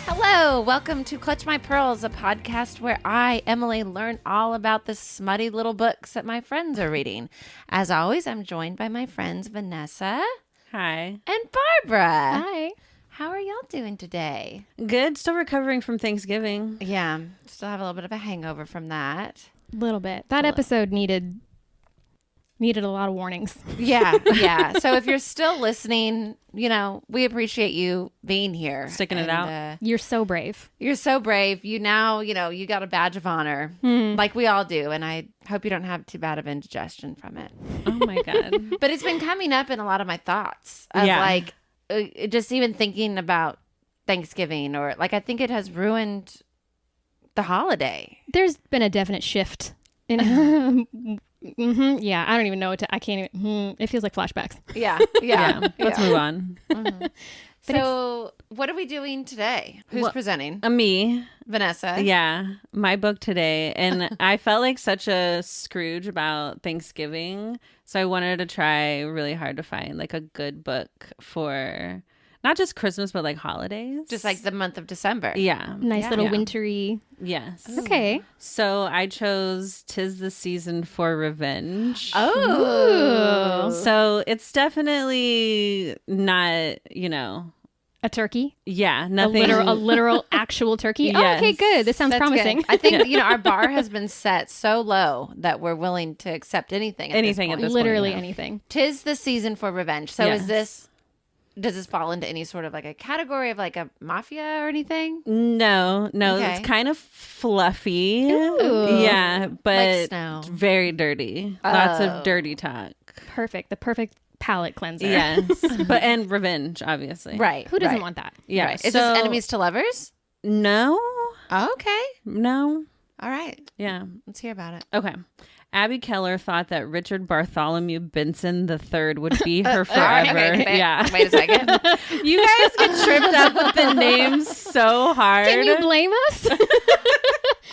Hello, welcome to Clutch My Pearls, a podcast where I, Emily, learn all about the smutty little books that my friends are reading. As always, I'm joined by my friends Vanessa. Hi. And Barbara. Hi. How are y'all doing today? Good. Still recovering from Thanksgiving. Yeah, still have a little bit of a hangover from that. Little bit. That episode needed a lot of warnings. Yeah. So if you're still listening, we appreciate you being here. Sticking it out. You're so brave. You're so brave. You now, you got a badge of honor, like we all do. And I hope you don't have too bad of indigestion from it. Oh, my God. But it's been coming up in a lot of my thoughts of just even thinking about Thanksgiving, or I think it has ruined the holiday. There's been a definite shift in yeah, I don't even know I can't even it feels like flashbacks. Yeah. Let's move on. So what are we doing today? Who's presenting? Me. Vanessa. Yeah. My book today. And I felt like such a Scrooge about Thanksgiving. So I wanted to try really hard to find a good book for not just Christmas, but holidays. Just the month of December. Yeah. Nice little wintry. Yes. Okay. So I chose 'Tis the Season for Revenge. Oh. So it's definitely not, A turkey? Yeah, nothing. A literal actual turkey? Yes. Oh, okay, good. This sounds That's promising. good. I think, our bar has been set so low that we're willing to accept anything at this point. Literally anything. 'Tis the season for revenge. So Yes. does this fall into any sort of a category of a mafia or anything? No, Okay. it's kind of fluffy. Ooh. Yeah, but Like snow. very dirty. Lots of dirty talk. Perfect. The perfect palate cleanser. Yes, and revenge, obviously. Right. Who doesn't right. want that? Yeah. Right. Is this enemies to lovers? No. Oh, okay. No. All right. Yeah. Let's hear about it. Okay. Abby Keller thought that Richard Bartholomew Benson III would be her forever. Okay, Yeah. Wait a second. You guys get tripped up with the names so hard. Can you blame us?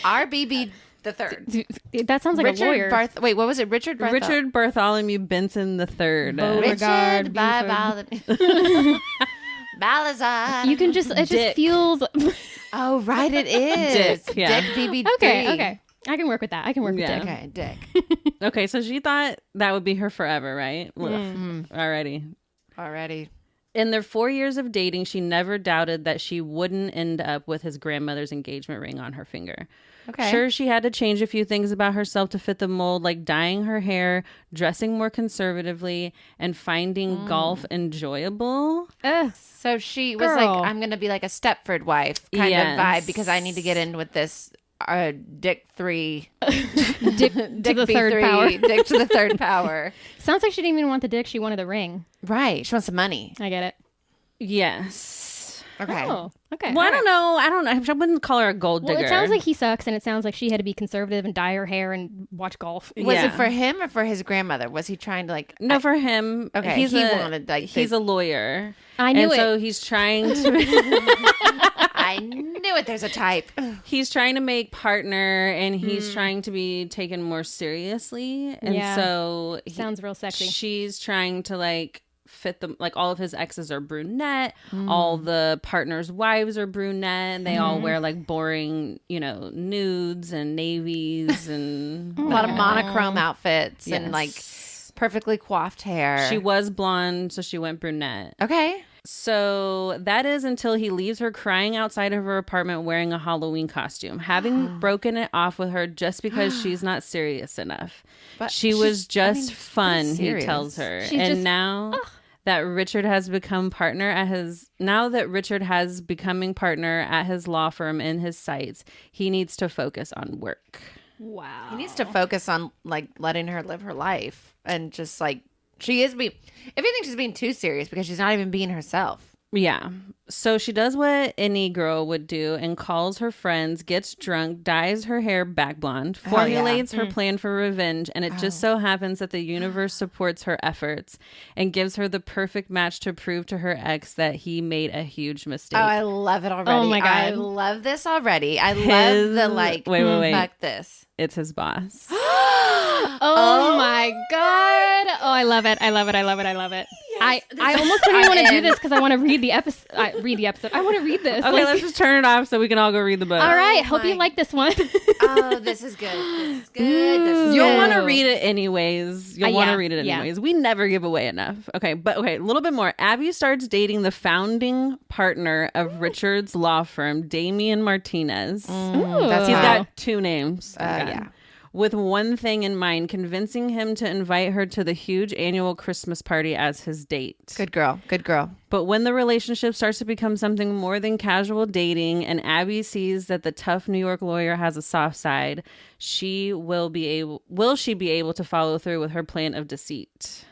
RBB the third. That sounds like a lawyer. Wait, what was it? Richard Bartholomew Benson III. Richard Balazar. You can just, it Dick. just feels. Oh, right, it is. Dick, yeah. Dick BB3. Okay. I can work with that. Yeah. Dick. Okay, Dick. Okay, so she thought that would be her forever, right? Already. In their 4 years of dating, she never doubted that she wouldn't end up with his grandmother's engagement ring on her finger. Okay. Sure, she had to change a few things about herself to fit the mold, like dyeing her hair, dressing more conservatively, and finding golf enjoyable. So she was Girl. I'm going to be like a Stepford wife kind of vibe because I need to get in with this Dick 3. Dick to the third B3, power. Dick to the third power. Sounds like she didn't even want the dick. She wanted the ring. Right. She wants some money. I get it. Yes. Okay. Oh, okay. Well, I don't know. I wouldn't call her a gold digger. Well, it sounds like he sucks, and it sounds like she had to be conservative and dye her hair and watch golf. Was Yeah. it for him or for his grandmother? Was he trying to No, for him. Okay, He's he wanted, he's a lawyer. I knew and it. so he's trying to I knew it. There's a type. he's trying to make partner, and he's trying to be taken more seriously. And Yeah. so Sounds real sexy. she's trying to fit them. All of his exes are brunette. All the partners' wives are brunette, and they all wear boring, nudes and navies and A lot of monochrome outfits and Yes. perfectly coiffed hair. She was blonde, so she went brunette. Okay. So that is until he leaves her crying outside of her apartment wearing a Halloween costume, having broken it off with her just because she's not serious enough. But She was just fun, he serious. tells her. She's And just- now that Richard has become partner at his becoming partner at his law firm in his sights, he needs to focus on work. Wow. He needs to focus on letting her live her life and just she is being. If you think she's being too serious because she's not even being herself. Yeah. So she does what any girl would do and calls her friends, gets drunk, dyes her hair back blonde, formulates her plan for revenge, and it just so happens that the universe supports her efforts and gives her the perfect match to prove to her ex that he made a huge mistake. Oh, I love it already. Oh my God. I love this already. I love the wait. fuck this. It's his boss. Oh my God. Oh, I love it. I love it. I love it. I love it. I almost don't even want to do this because I want to read the episode. I want to read this. Okay, let's just turn it off so we can all go read the book. All right. Hope you like this one. Oh, this is good. This is good. This is You'll good. want to read it anyways. You'll want to read it yeah. anyways. We never give away enough. Okay, a little bit more. Abby starts dating the founding partner of Richard's law firm, Damien Martinez. That's He's hot. got 2 names. Yeah. With one thing in mind, convincing him to invite her to the huge annual Christmas party as his date. Good girl. Good girl. But when the relationship starts to become something more than casual dating and Abby sees that the tough New York lawyer has a soft side, will she be able to follow through with her plan of deceit?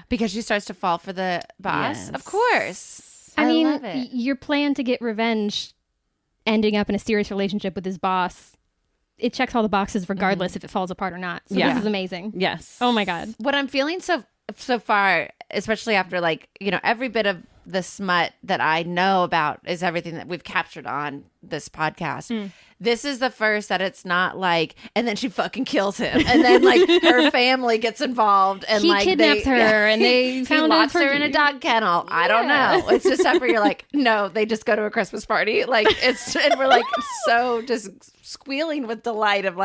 Because she starts to fall for the boss. Yes. Of course. I mean, love it. your plan to get revenge ending up in a serious relationship with his boss, it checks all the boxes regardless if it falls apart or not. So this is amazing. Yes. Oh my God. What I'm feeling so far, especially after every bit of the smut that I know about is everything that we've captured on this podcast. This is the first that it's not like, and then she fucking kills him, and then her family gets involved, and he kidnaps her, and they he found locks her in a dog kennel. I don't know. It's just stuff where you're like, no, they just go to a Christmas party, and we're so just squealing with delight of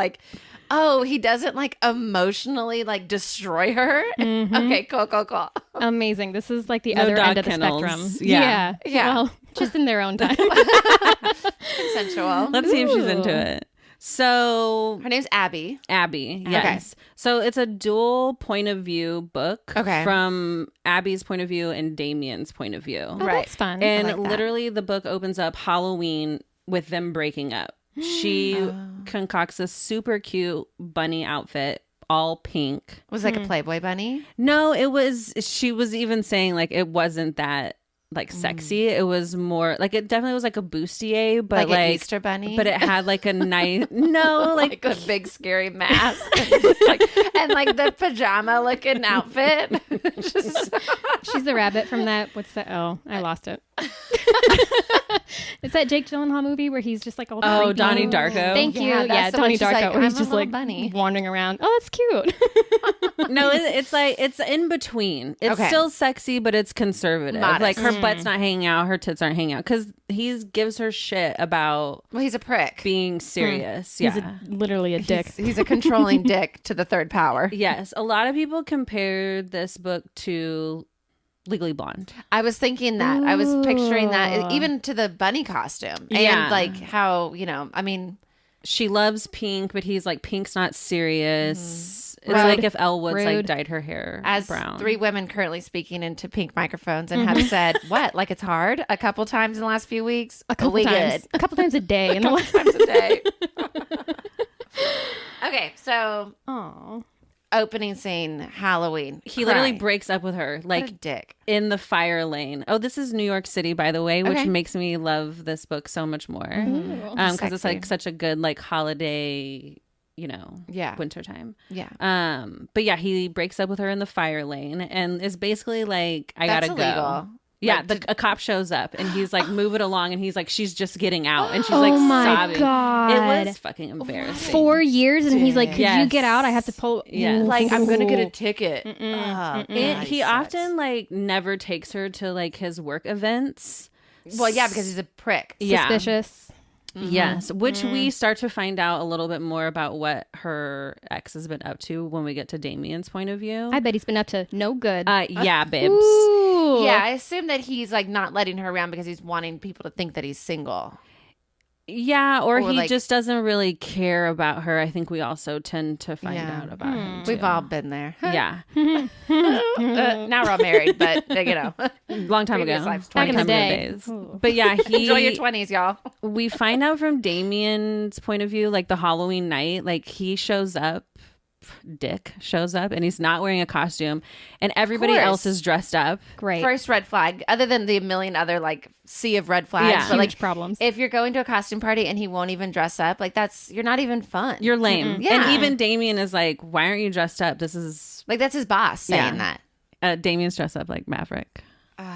oh, he doesn't emotionally destroy her. Okay, cool. Amazing. This is the No other dog end of the kennels. spectrum. Yeah. Well, just in their own time. Consensual. Let's see if she's into it. So Her name's Abby. Abby, yes. So it's a dual point of view book from Abby's point of view and Damien's point of view. Oh, that's fun. And literally the book opens up Halloween with them breaking up. She concocts a super cute bunny outfit, all pink. Was it like a Playboy bunny? No, she was even saying it wasn't that sexy. It was more it definitely was a bustier, but an Easter bunny. But it had a nice like a big scary mask and the pajama looking outfit. She's the rabbit from that. What's that? Oh, I lost it. It's that Jake Gyllenhaal movie where he's just all creepy. Donnie Darko. Thank you. Yeah, Yeah, the one Donnie she's Darko. Where he's I'm just a little bunny. wandering around. Oh, that's cute. No, it's in between. It's still sexy, but it's conservative. Modest. Her butt's not hanging out, her tits aren't hanging out, because he gives her shit about Well, he's a prick. being serious. Yeah, He's literally a dick. He's a controlling dick to the third power. yes. A lot of people compared this book to Legally Blonde. I was thinking that. I was picturing that even to the bunny costume. Yeah. And how, She loves pink, but he's pink's not serious. It's Rude. like if Elle Woods Rude. dyed her hair as brown. 3 women currently speaking into pink microphones and have said, what? It's hard a couple times in the last few weeks? A couple times. A couple times a day. A couple times a day. Okay, so Aww. opening scene, Halloween. He literally Cry. breaks up with her, What a dick. in the fire lane. Oh, this is New York City, by the way, which Okay. makes me love this book so much more. Because it's Sexy. such a good holiday, Yeah. wintertime. Yeah. But yeah, he breaks up with her in the fire lane and is basically I That's gotta go. illegal. Yeah, a cop shows up and he's move it along, and he's she's just getting out, and she's Oh my sobbing. God. It was fucking embarrassing. 4 years, and he's like, could you Yes. get out? I have to pull. Yes. I'm going to get a ticket. He often never takes her to his work events. Well, yeah, because he's a prick. Yeah. Suspicious. Yes, which we start to find out a little bit more about what her ex has been up to when we get to Damien's point of view. I bet he's been up to no good. Yeah, babes. Ooh. Yeah, I assume that he's not letting her around because he's wanting people to think that he's single. Yeah, or Or, he just doesn't really care about her. I think we also tend to find out about him. We've too. all been there. Yeah, Now we're all married, but long time ago. Previous lives, Back in the Time day. days. But yeah, enjoy your he. 20s, y'all. We find out from Damien's point of view, the Halloween night, he shows up. Dick shows up and he's not wearing a costume, and everybody course. else is dressed up. Great. First red flag, other than the million other sea of red flags. Yeah. But Huge problems. if you're going to a costume party and he won't even dress up, you're not even fun. You're lame. Yeah. And even Damien is why aren't you dressed up? This is that's his boss saying that. Damien's dressed up like Maverick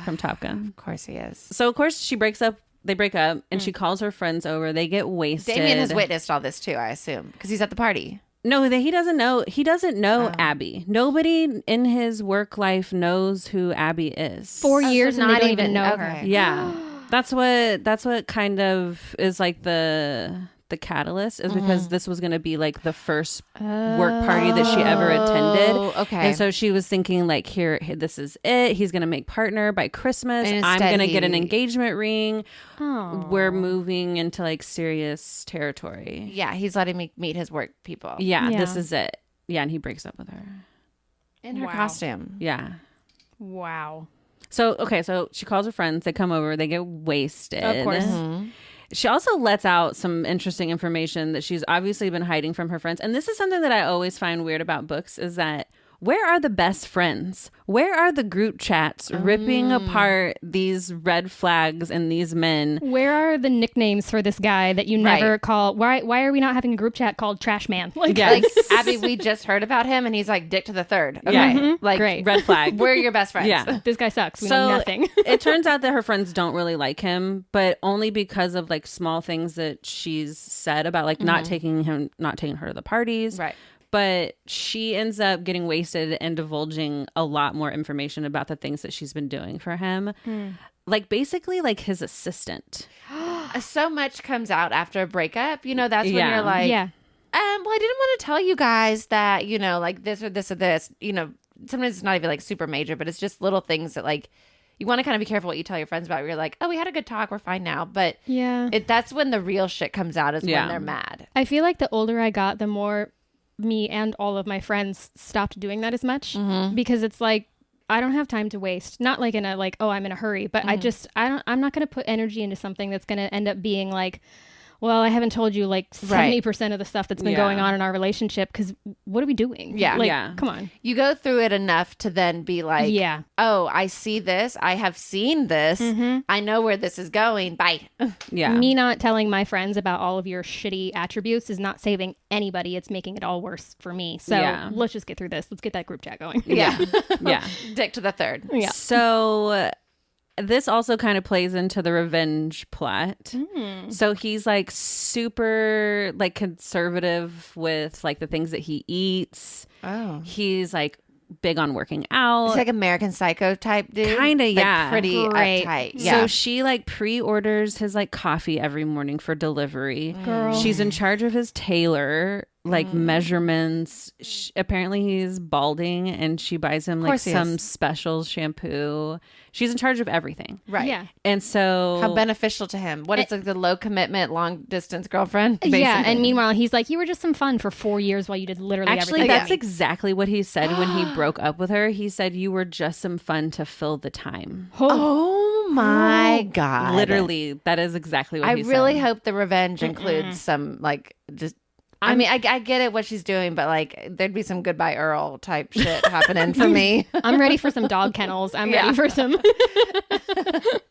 from Top Gun. Of course he is. So of course she breaks up. They break up, and she calls her friends over. They get wasted. Damien has witnessed all this too, I assume, because he's at the party. No, that he doesn't know. He doesn't know Abby. Nobody in his work life knows who Abby is. 4 years and they don't even know her. Yeah. That's what kind of is like the catalyst is because this was going to be like the first work party that she ever attended. Okay. And so she was thinking like, here, this is it. He's going to make partner by Christmas. I'm going to get an engagement ring. Oh. We're moving into like serious territory. Yeah, he's letting me meet his work people. Yeah, this is it. Yeah, and he breaks up with her. In her costume. Yeah. Wow. So, okay, so she calls her friends. They come over. They get wasted. Of course. She also lets out some interesting information that she's obviously been hiding from her friends. And this is something that I always find weird about books is that where are the best friends? Where are the group chats ripping apart these red flags and these men? Where are the nicknames for this guy that you never call? Why are we not having a group chat called Trash Man? Like Abby, we just heard about him and he's like Dick to the third. Okay. Yeah. Like Great. Red flag. We're your best friends. Yeah. This guy sucks. We know nothing. It turns out that her friends don't really like him, but only because of like small things that she's said about like not taking her to the parties. Right. But she ends up getting wasted and divulging a lot more information about the things that she's been doing for him. Like basically like his assistant. So much comes out after a breakup. You know, that's when you're like, yeah. well, I didn't want to tell you guys that, you know, like this or this or this. You know, sometimes it's not even like super major, but it's just little things that like you want to kind of be careful what you tell your friends about. You're like, oh, we had a good talk. We're fine now. But that's when the real shit comes out is when they're mad. I feel like the older I got, the more me and all of my friends stopped doing that as much because it's like I don't have time to waste. Not like in a like, oh, I'm in a hurry, but I'm not going to put energy into something that's going to end up being like, well, I haven't told you like 70% of the stuff that's been going on in our relationship because what are we doing? Yeah. Like, come on. You go through it enough to then be like, oh, I see this. I have seen this. I know where this is going. Bye. Yeah. Me not telling my friends about all of your shitty attributes is not saving anybody. It's making it all worse for me. So let's just get through this. Let's get that group chat going. Yeah. Yeah. Dick to the third. Yeah. So this also kind of plays into the revenge plot. So he's like super like conservative with like the things that he eats. Oh. He's like big on working out. It's like American Psycho type dude. Kind of, like, yeah. Pretty uptight. Yeah. So she like pre-orders his like coffee every morning for delivery. Girl. She's in charge of his tailor, like measurements. Apparently he's balding and she buys him like some special shampoo. She's in charge of everything. Right. Yeah. And so how beneficial to him. What is like the low commitment, long distance girlfriend? Basically. Yeah. And meanwhile, he's like, you were just some fun for 4 years while you did literally actually everything. that's exactly what he said when he broke up with her. He said you were just some fun to fill the time. Oh my God. Literally, that is exactly what he said. I really hope the revenge includes some like just I mean, I get it what she's doing, but like there'd be some Goodbye Earl type shit happening for me. I'm ready for some dog kennels. I'm ready for some.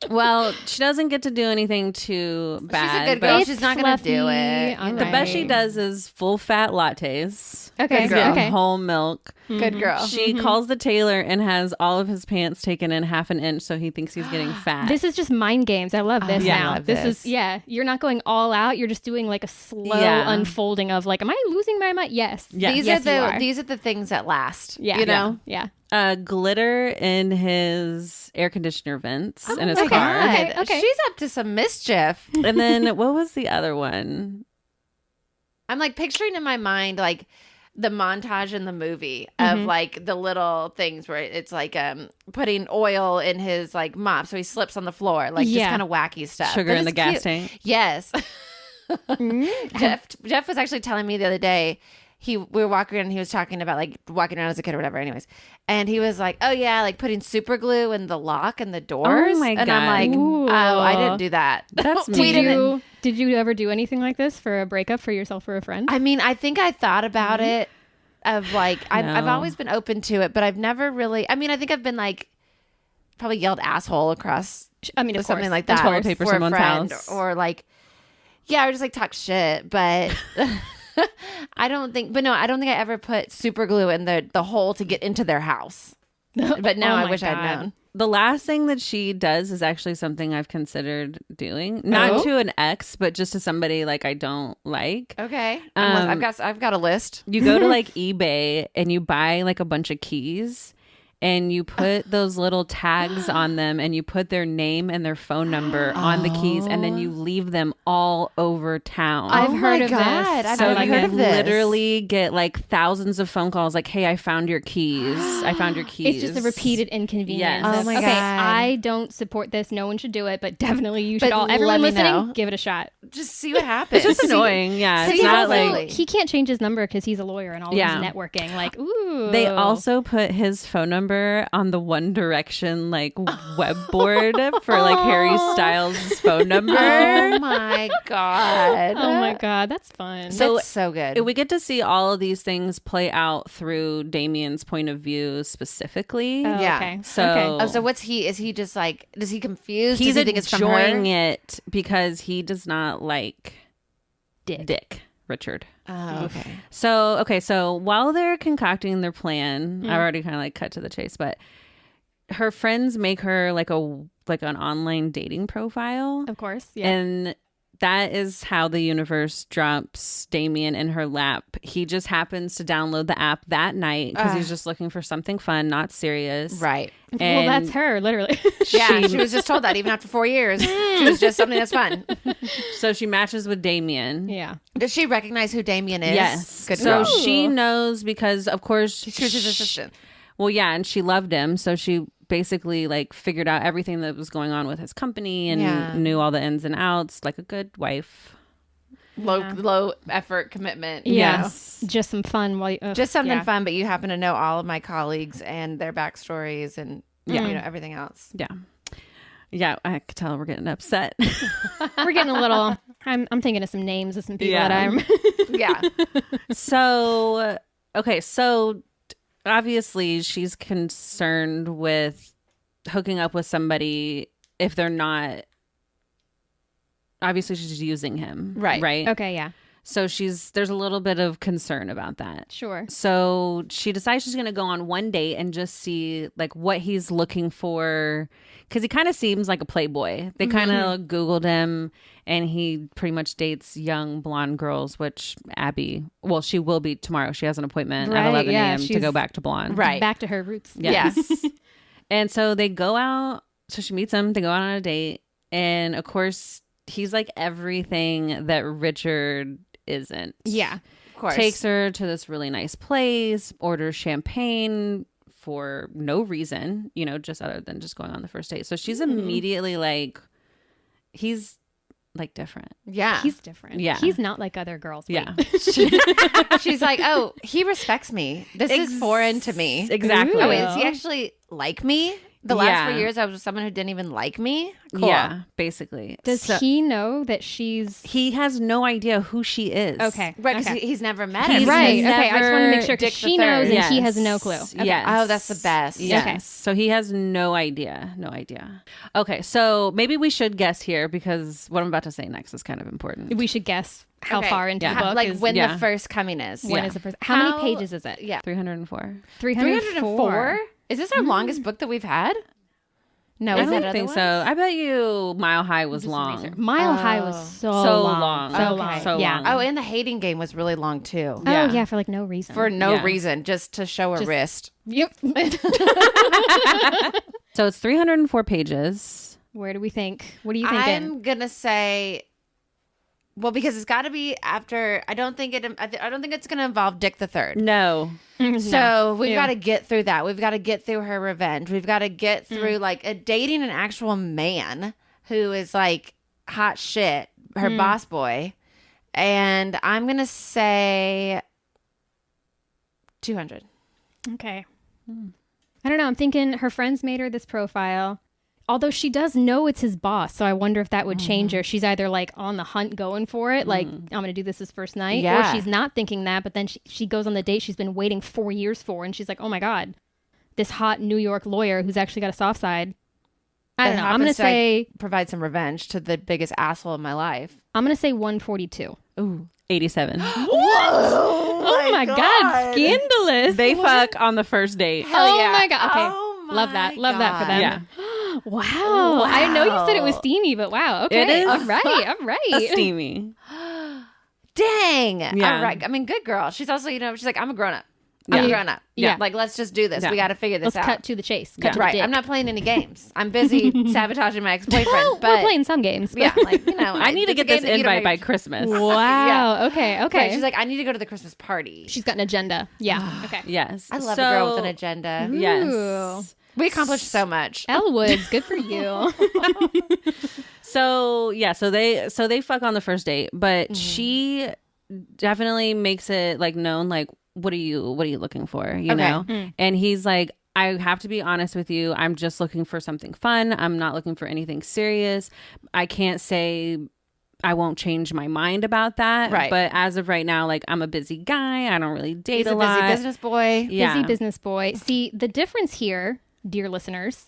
Well, she doesn't get to do anything too bad. She's a good girl. She's not going to do it. The best she does is full fat lattes. Okay. Good girl. Whole milk. Good girl. She calls the tailor and has all of his pants taken in half an inch so he thinks he's getting fat. This is just mind games. I love this now. I love this is you're not going all out. You're just doing like a slow unfolding of like, am I losing my mind? Yes. These are the things that last. Yeah. You know? Yeah. Glitter in his air conditioner vents in his car. God. Okay. She's up to some mischief. And then what was the other one? I'm like picturing in my mind like the montage in the movie of like the little things where it's like putting oil in his like mop so he slips on the floor, like just kind of wacky stuff. Sugar in the gas tank. Yes. Jeff was actually telling me the other day, we were walking around and he was talking about like walking around as a kid or whatever anyways, and he was like, oh yeah, like putting super glue in the lock and the doors. Oh my God. And I'm like, Ooh. oh, I didn't do that. That's me. Did you ever do anything like this for a breakup for yourself or a friend? I mean, I think I thought about it of like I've always been open to it, but I've never really, I mean, I think I've been like probably yelled asshole across of something course. like that toilet paper for a someone's friend, house. or like or just like talk shit, but I don't think I ever put super glue in the hole to get into their house. But now Oh I my wish I'd God. known. The last thing that she does is actually something I've considered doing. Not to an ex, but just to somebody like I don't like. Okay. I've got a list. You go to like eBay and you buy like a bunch of keys and you put those little tags on them and you put their name and their phone number on the keys and then you leave them all over town. I've heard of this. I've So never you heard of this. literally get like thousands of phone calls like, hey, I found your keys. I found your keys. It's just a repeated inconvenience. Yes. Oh my Okay, God. I don't support this. No one should do it, but definitely you should But all. let Everyone me listening, know. give it a shot. Just see what happens. It's just annoying. Yeah. It's He's not also- like. he can't change his number because he's a lawyer and all Yeah. his networking. Like, ooh. They also put his phone number on the One Direction like web board for like Harry Styles' phone number. Oh my God. Oh my God, that's fun. So- That's so good. We get to see all of these things play out through Damien's point of view specifically. Oh, yeah. Okay. So- okay. Oh, so what's he? Is he just like? Is he confused? He's Does he think it's from enjoying her? it because he does not like Dick. Richard. Oh, okay. So while they're concocting their plan, I've already kind of like cut to the chase, but her friends make her like an online dating profile. Of course. Yeah. And that is how the universe drops Damien in her lap. He just happens to download the app that night because he's just looking for something fun, not serious. Right. well, And that's her, literally. Yeah, she was just told that even after 4 years. She was just something that's fun. so she matches with Damien. yeah. Does she recognize who Damien is? Yes. Good so girl. she knows because, of course, She was his assistant. Well, yeah, and she loved him, so she basically like figured out everything that was going on with his company and Yeah. knew all the ins and outs, like a good wife. Low effort commitment. Yeah. Yes. Just some fun while you, Just something yeah. fun, but you happen to know all of my colleagues and their backstories and you know everything else. Yeah. Yeah, I could tell we're getting upset. We're getting a little. I'm thinking of some names of some people Yeah. that I'm. Yeah. So, okay, so obviously she's concerned with hooking up with somebody if they're not. Obviously, she's using him. Right. Right. Okay. Yeah. So there's a little bit of concern about that. Sure. So she decides she's going to go on one date and just see like what he's looking for. Because he kind of seems like a playboy. They kind of Googled him and he pretty much dates young blonde girls, which Abby, well, she will be tomorrow. She has an appointment at Right, 11 yeah, a.m. to she's- go back to blonde. Right. Back to her roots. Yes. And so they go out. So she meets him. They go out on a date. And of course, he's like everything that Richard isn't. Yeah. Of course. Takes her to this really nice place, orders champagne for no reason, just other than just going on the first date. So she's immediately like, he's like different. Yeah. He's different. Yeah. He's not like other girls. Wait. Yeah. She's like, oh, he respects me. This is foreign to me. Exactly. Oh, wait, does he actually like me? The last Yeah. 4 years, I was with someone who didn't even like me. Cool. Yeah, basically. Does So- he know that she's He has no idea who she is. okay? Right, because okay. he's never met He's him. Right. never Okay. I just want to make sure Dick because the she third. knows and he Yes. has no clue. Okay. Yes. Oh, that's the best. Yes. Okay. So he has no idea. No idea. Okay. So maybe we should guess here because what I'm about to say next is kind of important. We should guess how Okay. far into Yeah. the book Like is. when yeah. the first coming is. When Yeah. is the first? How many pages is it? Yeah. 304. 304? Is this our longest book that we've had? No, I is don't it think so. I bet you Mile High was long. Mile High was so long. So Okay. long. So yeah. long. Oh, and the hating game was really long too. Oh Yeah. yeah, for like no reason. For no Yeah. reason, just to show a wrist. Yep. So it's 304 pages. Where do we think? What are you thinking? I'm gonna say, well, because it's got to be after. I don't think it's gonna involve Dick the Third. No. So we've Ew. got to get through that. We've got to get through her revenge. We've got to get through like dating an actual man who is like hot shit, her boss boy. And I'm gonna say 200. Okay. I don't know. I'm thinking her friends made her this profile. Although she does know it's his boss, so I wonder if that would change her. She's either like on the hunt going for it, like I'm going to do this first night, Yeah. or she's not thinking that, but then she goes on the date she's been waiting 4 years for, and she's like, oh my God, this hot New York lawyer who's actually got a soft side. I don't know. I'm going to say provide some revenge to the biggest asshole in my life. I'm going to say 142. Ooh. 87. What? Oh my God. Scandalous. They fuck on the first date. Hell yeah. Oh my God. Okay. Oh my Love that. Love that for them. Yeah. Wow. I know you said it was steamy, but wow. Okay. It is. All right. All right. Steamy. Dang. Yeah. All right. I mean, good girl. She's also, she's like, I'm a grown up. I'm a grown up. Yeah. Like, let's just do this. Yeah. We got to figure this Let's out. cut to the chase. Cut to the Right. dick. I'm not playing any games. I'm busy sabotaging my ex-boyfriend. Well, but we're playing some games. But yeah, like, I need to get this invite by Christmas. Wow. Yeah. Okay. Okay. Right, she's like, I need to go to the Christmas party. She's got an agenda. Yeah. Okay. Yes. I love a girl with an agenda. Yes. We accomplished so much. Elle Woods, good for you. So they fuck on the first date, but she definitely makes it like known, like, what are you looking for, you know? And he's like, I have to be honest with you. I'm just looking for something fun. I'm not looking for anything serious. I can't say I won't change my mind about that. Right. But as of right now, like, I'm a busy guy. I don't really date He's a a busy lot. business boy. Yeah. Busy business boy. See, the difference here, dear listeners,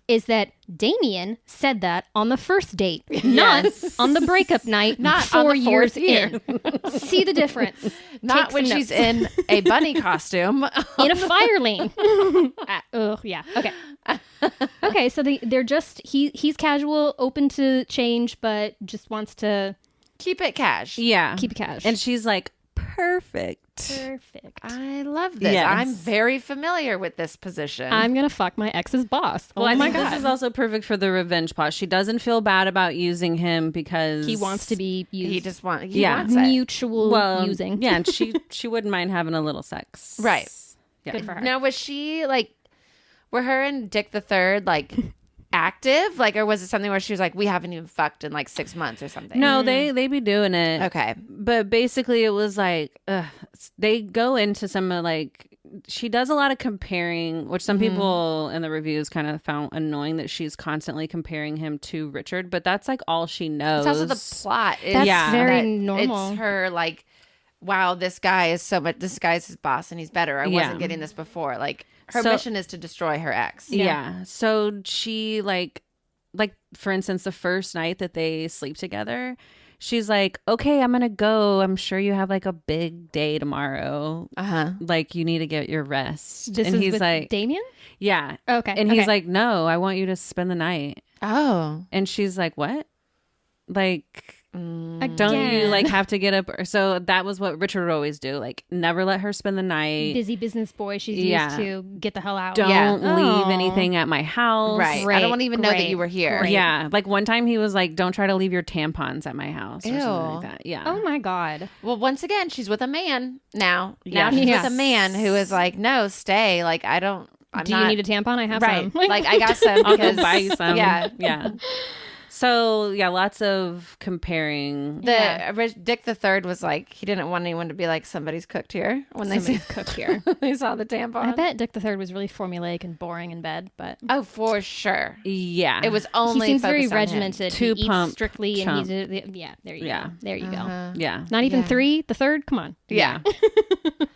is that Damien said that on the first date, not on the breakup night, Not 4 on the years fourth year. in. See the difference. Not Take when some she's notes. in a bunny costume. In a fire lane. Oh, yeah. Okay. Okay, so they're just, he's casual, open to change, but just wants to Keep it cash. Yeah. keep it cash. And she's like, perfect. Perfect. I love this. Yes. I'm very familiar with this position. I'm going to fuck my ex's boss. Well, Oh I my think God. this is also perfect for the revenge plot. She doesn't feel bad about using him because He wants to be used. he just wants Yeah. it. Mutual using. Yeah, and she wouldn't mind having a little sex. Right. Yeah. Good for her. Now, was she like, were her and Dick the Third like active? Like, or was it something where she was like, we haven't even fucked in like 6 months or something? No, they be doing it. Okay. But basically it was like they go into some like she does a lot of comparing, which some people in the reviews kind of found annoying that she's constantly comparing him to Richard, but that's like all she knows. It's also the plot. Is That's very that normal. It's her like, wow, this guy is so much. This guy's his boss, and he's better. I wasn't getting this before. Like her So- mission is to destroy her ex. Yeah. So she like for instance, the first night that they sleep together, she's like, okay, I'm gonna go. I'm sure you have like a big day tomorrow. Like you need to get your rest. This and is he's with like, Damien? yeah. Okay. And he's okay. like, no, I want you to spend the night. Oh. And she's like, what? Like, Again. don't you like have to get up? So that was what Richard would always do. Like, never let her spend the night. busy business boy she's Yeah. used to get the hell out. Don't Yeah. leave Oh. anything at my house. Right. I Great, don't want to even know that great, you were here. great. Yeah. Like one time he was like, don't try to leave your tampons at my house or something Ew. like that. Yeah. Oh my God. Well, once again, she's with a man now. Yeah. Now she's Yes. with a man who is like, no, stay. Like, I don't. I'm Do not, you need a tampon? I have right? some. Like, I got some. I'll go because, buy you some. Yeah. Yeah. So yeah, lots of comparing. Dick the Third was like, he didn't want anyone to be like, somebody's cooked here when Somebody's cooked here. they saw the tampon. I bet Dick the Third was really formulaic and boring in bed, but Oh, for sure. Yeah. It was he only seems very focused on him. regimented. Two he eats pump strictly, chump. and he's yeah. There you Yeah. go. There you go. Yeah. Not even Yeah. 3. The third. Come on. Yeah. Okay,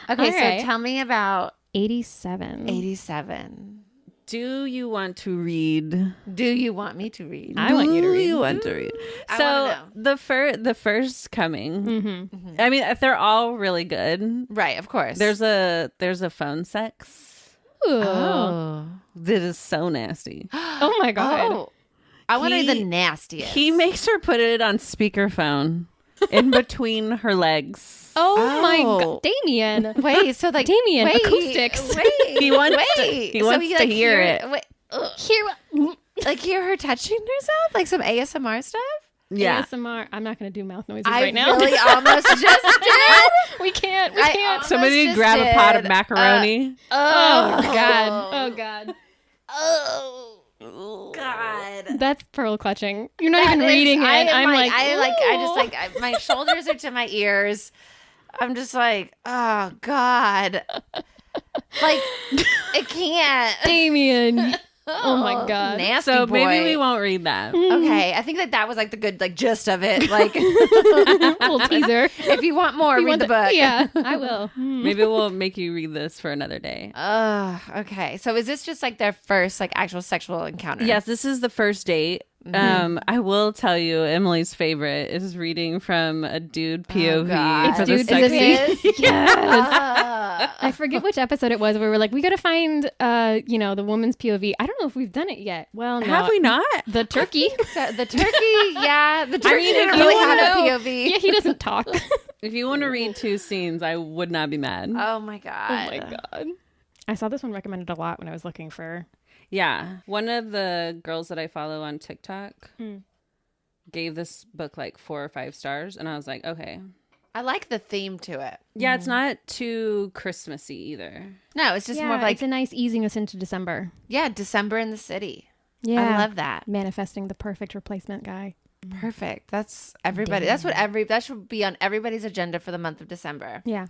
All right. so tell me about 87. 87. Do you want to read? Do you want me to read? I want you to Do read. you want to read? I So wanna the first coming. Mm-hmm. I mean, they're all really good. Right, of course. There's a phone sex Ooh. Oh. that is so nasty. Oh my God. Oh. I want to He- read the nastiest. He makes her put it on speakerphone in between her legs. Oh my Oh. God. Damien. Wait, so like Damien, wait, acoustics. Wait, He wants to- wait. he wants to hear it. Wait, ugh. Here. Like hear her touching herself, like some ASMR stuff. Yeah. ASMR. I'm not going to do mouth noises I right now. really almost just did. we can't. We I can't. almost Somebody just grab a pot of did. macaroni. Oh God. Oh God. Oh God. That's pearl clutching. You're not even reading it. I'm like, "Ooh." My shoulders are to my ears. I'm just like, oh God. Like, it can't. Damien. Oh my God. Nasty So boy. maybe we won't read that. Okay, I think that was like the good like gist of it. Like, Little teaser. if you want more, You read want the book. Yeah, I will. Maybe we'll make you read this for another day. Okay. So is this just like their first like actual sexual encounter? Yes, this is the first date. I will tell you, Emily's favorite is reading from a dude POV. God. For the Dude sex POV? scene. Yes. I forget which episode it was where we were like, we got to find, the woman's POV. I don't know if we've done it yet. Well, no. Have we not? The turkey. So the turkey, yeah. The turkey mean, didn't if you really wanna have a know- POV. Yeah, he doesn't talk. If you want to read 2 scenes, I would not be mad. Oh my God. Oh my God. I saw this one recommended a lot when I was looking for. Yeah. One of the girls that I follow on TikTok gave this book like 4 or 5 stars. And I was like, okay. I like the theme to it. Yeah, it's not too Christmassy either. No, it's just more of like, it's a nice easing us into December. yeah, December in the city. Yeah. I love that. Manifesting the perfect replacement guy. Perfect. That's everybody. That's what that should be on everybody's agenda for the month of December. Yeah.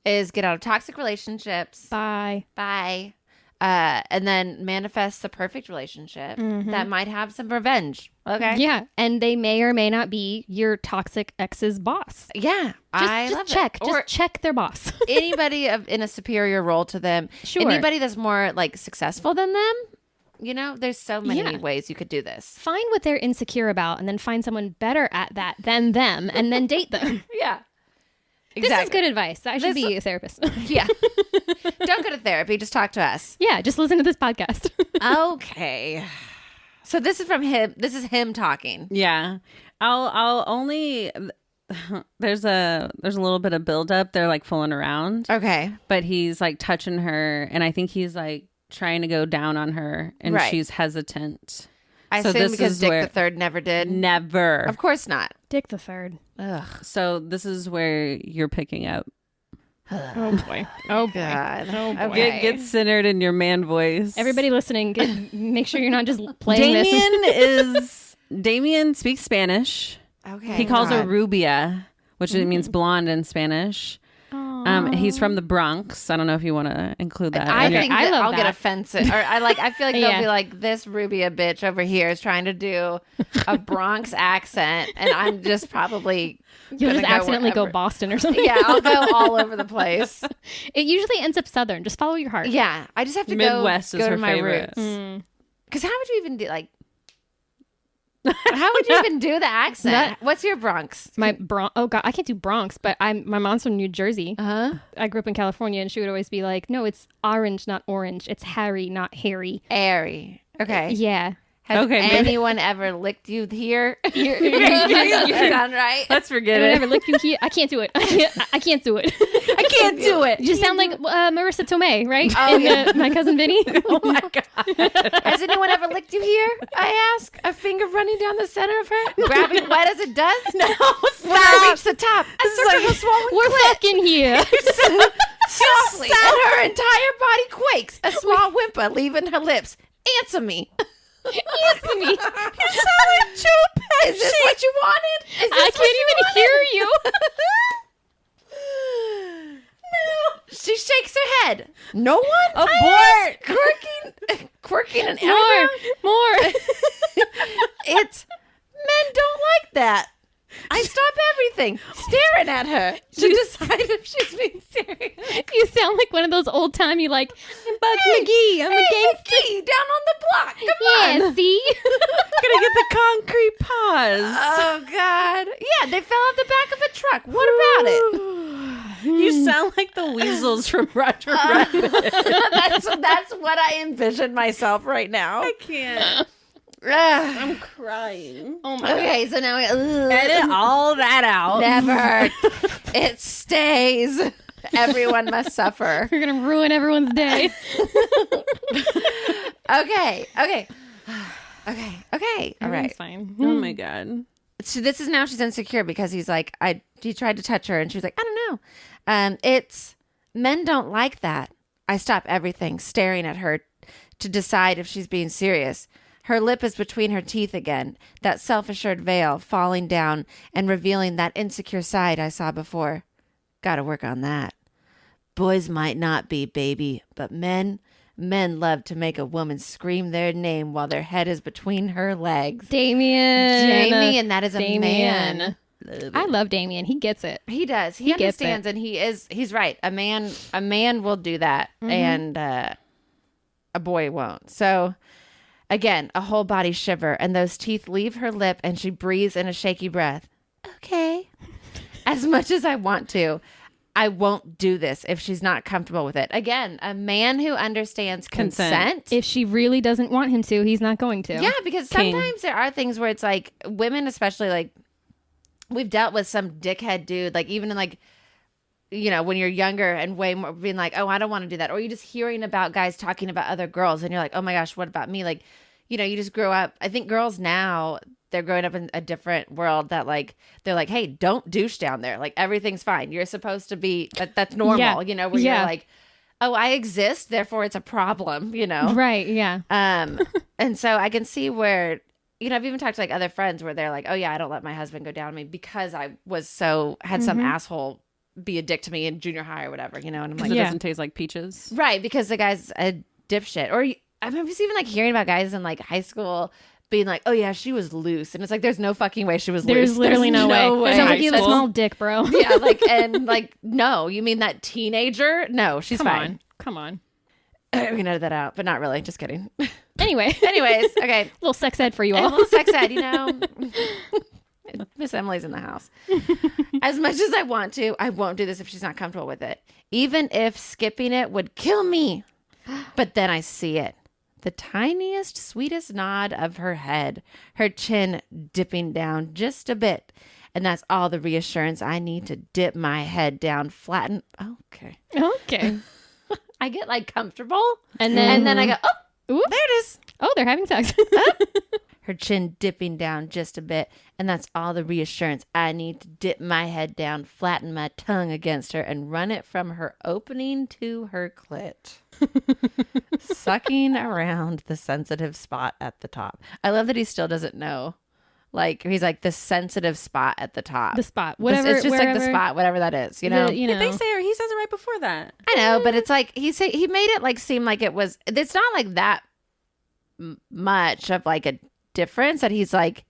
Is get out of toxic relationships. Bye. Bye. And then manifest the perfect relationship that might have some revenge. Okay. Yeah. And they may or may not be your toxic ex's boss. Yeah. I love Just check. it. Or Just check their boss. anybody in a superior role to them. Sure. Anybody that's more like successful than them. You know, there's so many Yeah. ways you could do this. Find what they're insecure about and then find someone better at that than them and then date them. Yeah. This is good advice. I should be a therapist. Yeah. Don't go to therapy. Just talk to us. Yeah. Just listen to this podcast. Okay. So this is from him. This is him talking. Yeah. I'll only there's a little bit of buildup. They're like fooling around. Okay. But he's like touching her, and I think he's like trying to go down on her, and Right. she's hesitant. I So assume this because is Dick where- the Third never did. Never. Of course not. Dick the Third. Ugh. So this is where you're picking up. Oh boy. Oh boy. God. Oh boy. Okay. Get centered in your man voice. Everybody listening, make sure you're not just playing Damien speaks Spanish. Okay. He calls her God. Rubia, which means blonde in Spanish. He's from the Bronx. I don't know if you want to include that. I in your- think I that love I'll get that. offensive. Or I feel like they'll Yeah. be like, this Rubia bitch over here is trying to do a Bronx accent, and I'm just probably You'll gonna just accidentally go wherever. Boston or something. Yeah, I'll go all over the place. It usually ends up Southern. Just follow your heart. Yeah, I just have to Midwest go is to her my favorite. roots. Because how would you even do how would you even do the accent? What's your Bronx? Oh god, I can't do Bronx, but my mom's from New Jersey. Uh-huh. I grew up in California, and she would always be like, "No, it's orange, not orange. It's Harry, not Harry." Airy. Okay. Yeah. Has Okay, maybe- anyone ever licked you here? Does that sound right? Let's forget Anyone it. ever licked you here? I can't do it. I can't do it. I can't do it. You sound like Marissa Tomei, right? Oh, In yeah. My Cousin Vinny. Oh my god. Has anyone ever licked you here? I ask. A finger running down the center of her, grabbing wet as it does. No, When I reach the top, I suck her swollen We're fucking here. softly, and her entire body quakes. A small whimper leaving her lips. Answer me. Answer me. You sound like Joe Pesci. Is this what you wanted? Is this I can't even hear you. No. She shakes her head. No one? Abort. Quirking an More. eyebrow. More. It's men don't like that. I stop everything, staring at her to decide if she's being serious. You sound like one of those old timey like Bugs McGee. I'm a gangster. Key down on the block. Come Yeah, on. see? Gonna get the concrete pause. Oh God. Yeah, they fell off the back of a truck. What about it? You sound like the weasels from Roger Rabbit. that's what I envision myself right now. I can't. Ugh. I'm crying. Oh my god. Okay, so now we Edit all that out. never. It stays. Everyone must suffer. You're gonna ruin everyone's day. Okay. Okay. Okay. All right. It's fine. Oh my god. So this is now she's insecure because he's like, he tried to touch her and she was like, I don't know. It's men don't like that. I stop everything, staring at her to decide if she's being serious. Her lip is between her teeth again, that self-assured veil falling down and revealing that insecure side I saw before. Gotta work on that. Boys might not be, baby, but men love to make a woman scream their name while their head is between her legs. Damien. Damien, that is a man. I love Damien. He gets it. He does. He gets understands, and he's right. A man will do that, and a boy won't. So, Again, a whole body shiver, and those teeth leave her lip, and she breathes in a shaky breath. Okay. As much as I want to, I won't do this if she's not comfortable with it. Again, a man who understands consent. If she really doesn't want him to, he's not going to. Yeah, because sometimes there are things where it's like women, especially, like we've dealt with some dickhead dude, like even in like, you know, when you're younger and way more being like, oh, I don't want to do that. Or you're just hearing about guys talking about other girls and you're like, oh my gosh, what about me? Like, you know, you just grow up. I think girls now, they're growing up in a different world that like, they're like, hey, don't douche down there. Like everything's fine. You're supposed to be, that's normal, you know, where you're like, oh, I exist. Therefore it's a problem, you know? Right. Yeah. And so I can see where, you know, I've even talked to like other friends where they're like, oh yeah, I don't let my husband go down on me because I was had some asshole be a dick to me in junior high or whatever, you know? And I'm like, it doesn't taste like peaches. Right. Because the guy's a dipshit. Or I'm just even like hearing about guys in like high school being like, oh yeah, she was loose. And it's like, there's no fucking way she was loose. There's literally no way. It sounds like you have a small dick, bro. Yeah. Like, and like, no, you mean that teenager? No, she's fine. Come on. We can edit that out, but not really. Just kidding. Anyways, okay. A little sex ed for you all. A little sex ed, you know. Miss Emily's in the house. As much as I want to, I won't do this if she's not comfortable with it. Even if skipping it would kill me. But then I see it. The tiniest, sweetest nod of her head, her chin dipping down just a bit. And that's all the reassurance I need to dip my head down, flatten. Okay. I get like comfortable. And then I go, oh, there it is. Oh, they're having sex. Her chin dipping down just a bit. And that's all the reassurance I need to dip my head down, flatten my tongue against her, and run it from her opening to her clit. Sucking around the sensitive spot at the top. I love that he still doesn't know. Like, he's like, the sensitive spot at the top. The spot. Whatever. It's just like the spot, whatever that is, you know? Yeah, they say, or he says it right before that. I know, but it's like, he made it like seem like it's not like that much of like a difference that he's like,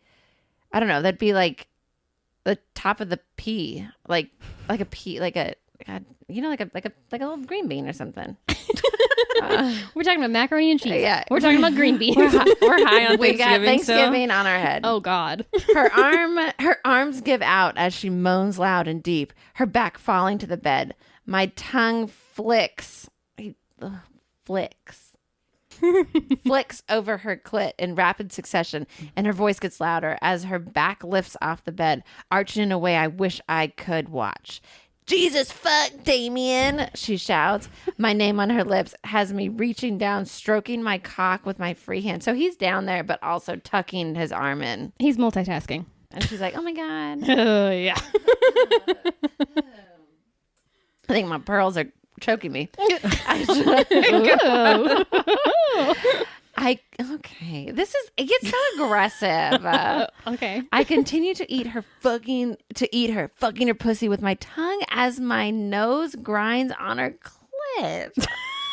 I don't know, that'd be like the top of the pea, like a pea, like a, you know, like a little green bean or something. We're talking about macaroni and cheese. Yeah, we're talking about green beans. We're high on Thanksgiving. We got Thanksgiving on our head. Oh God. Her arms give out as she moans loud and deep. Her back falling to the bed. My tongue flicks over her clit in rapid succession, and her voice gets louder as her back lifts off the bed, arching in a way I wish I could watch. Jesus fuck, Damien, she shouts. My name on her lips has me reaching down, stroking my cock with my free hand. So he's down there, but also tucking his arm in. He's multitasking. And she's like, oh my God. Yeah. I think my pearls are choking me. Okay. It gets so aggressive. Okay. I continue to eat her, fucking her pussy with my tongue as my nose grinds on her clit.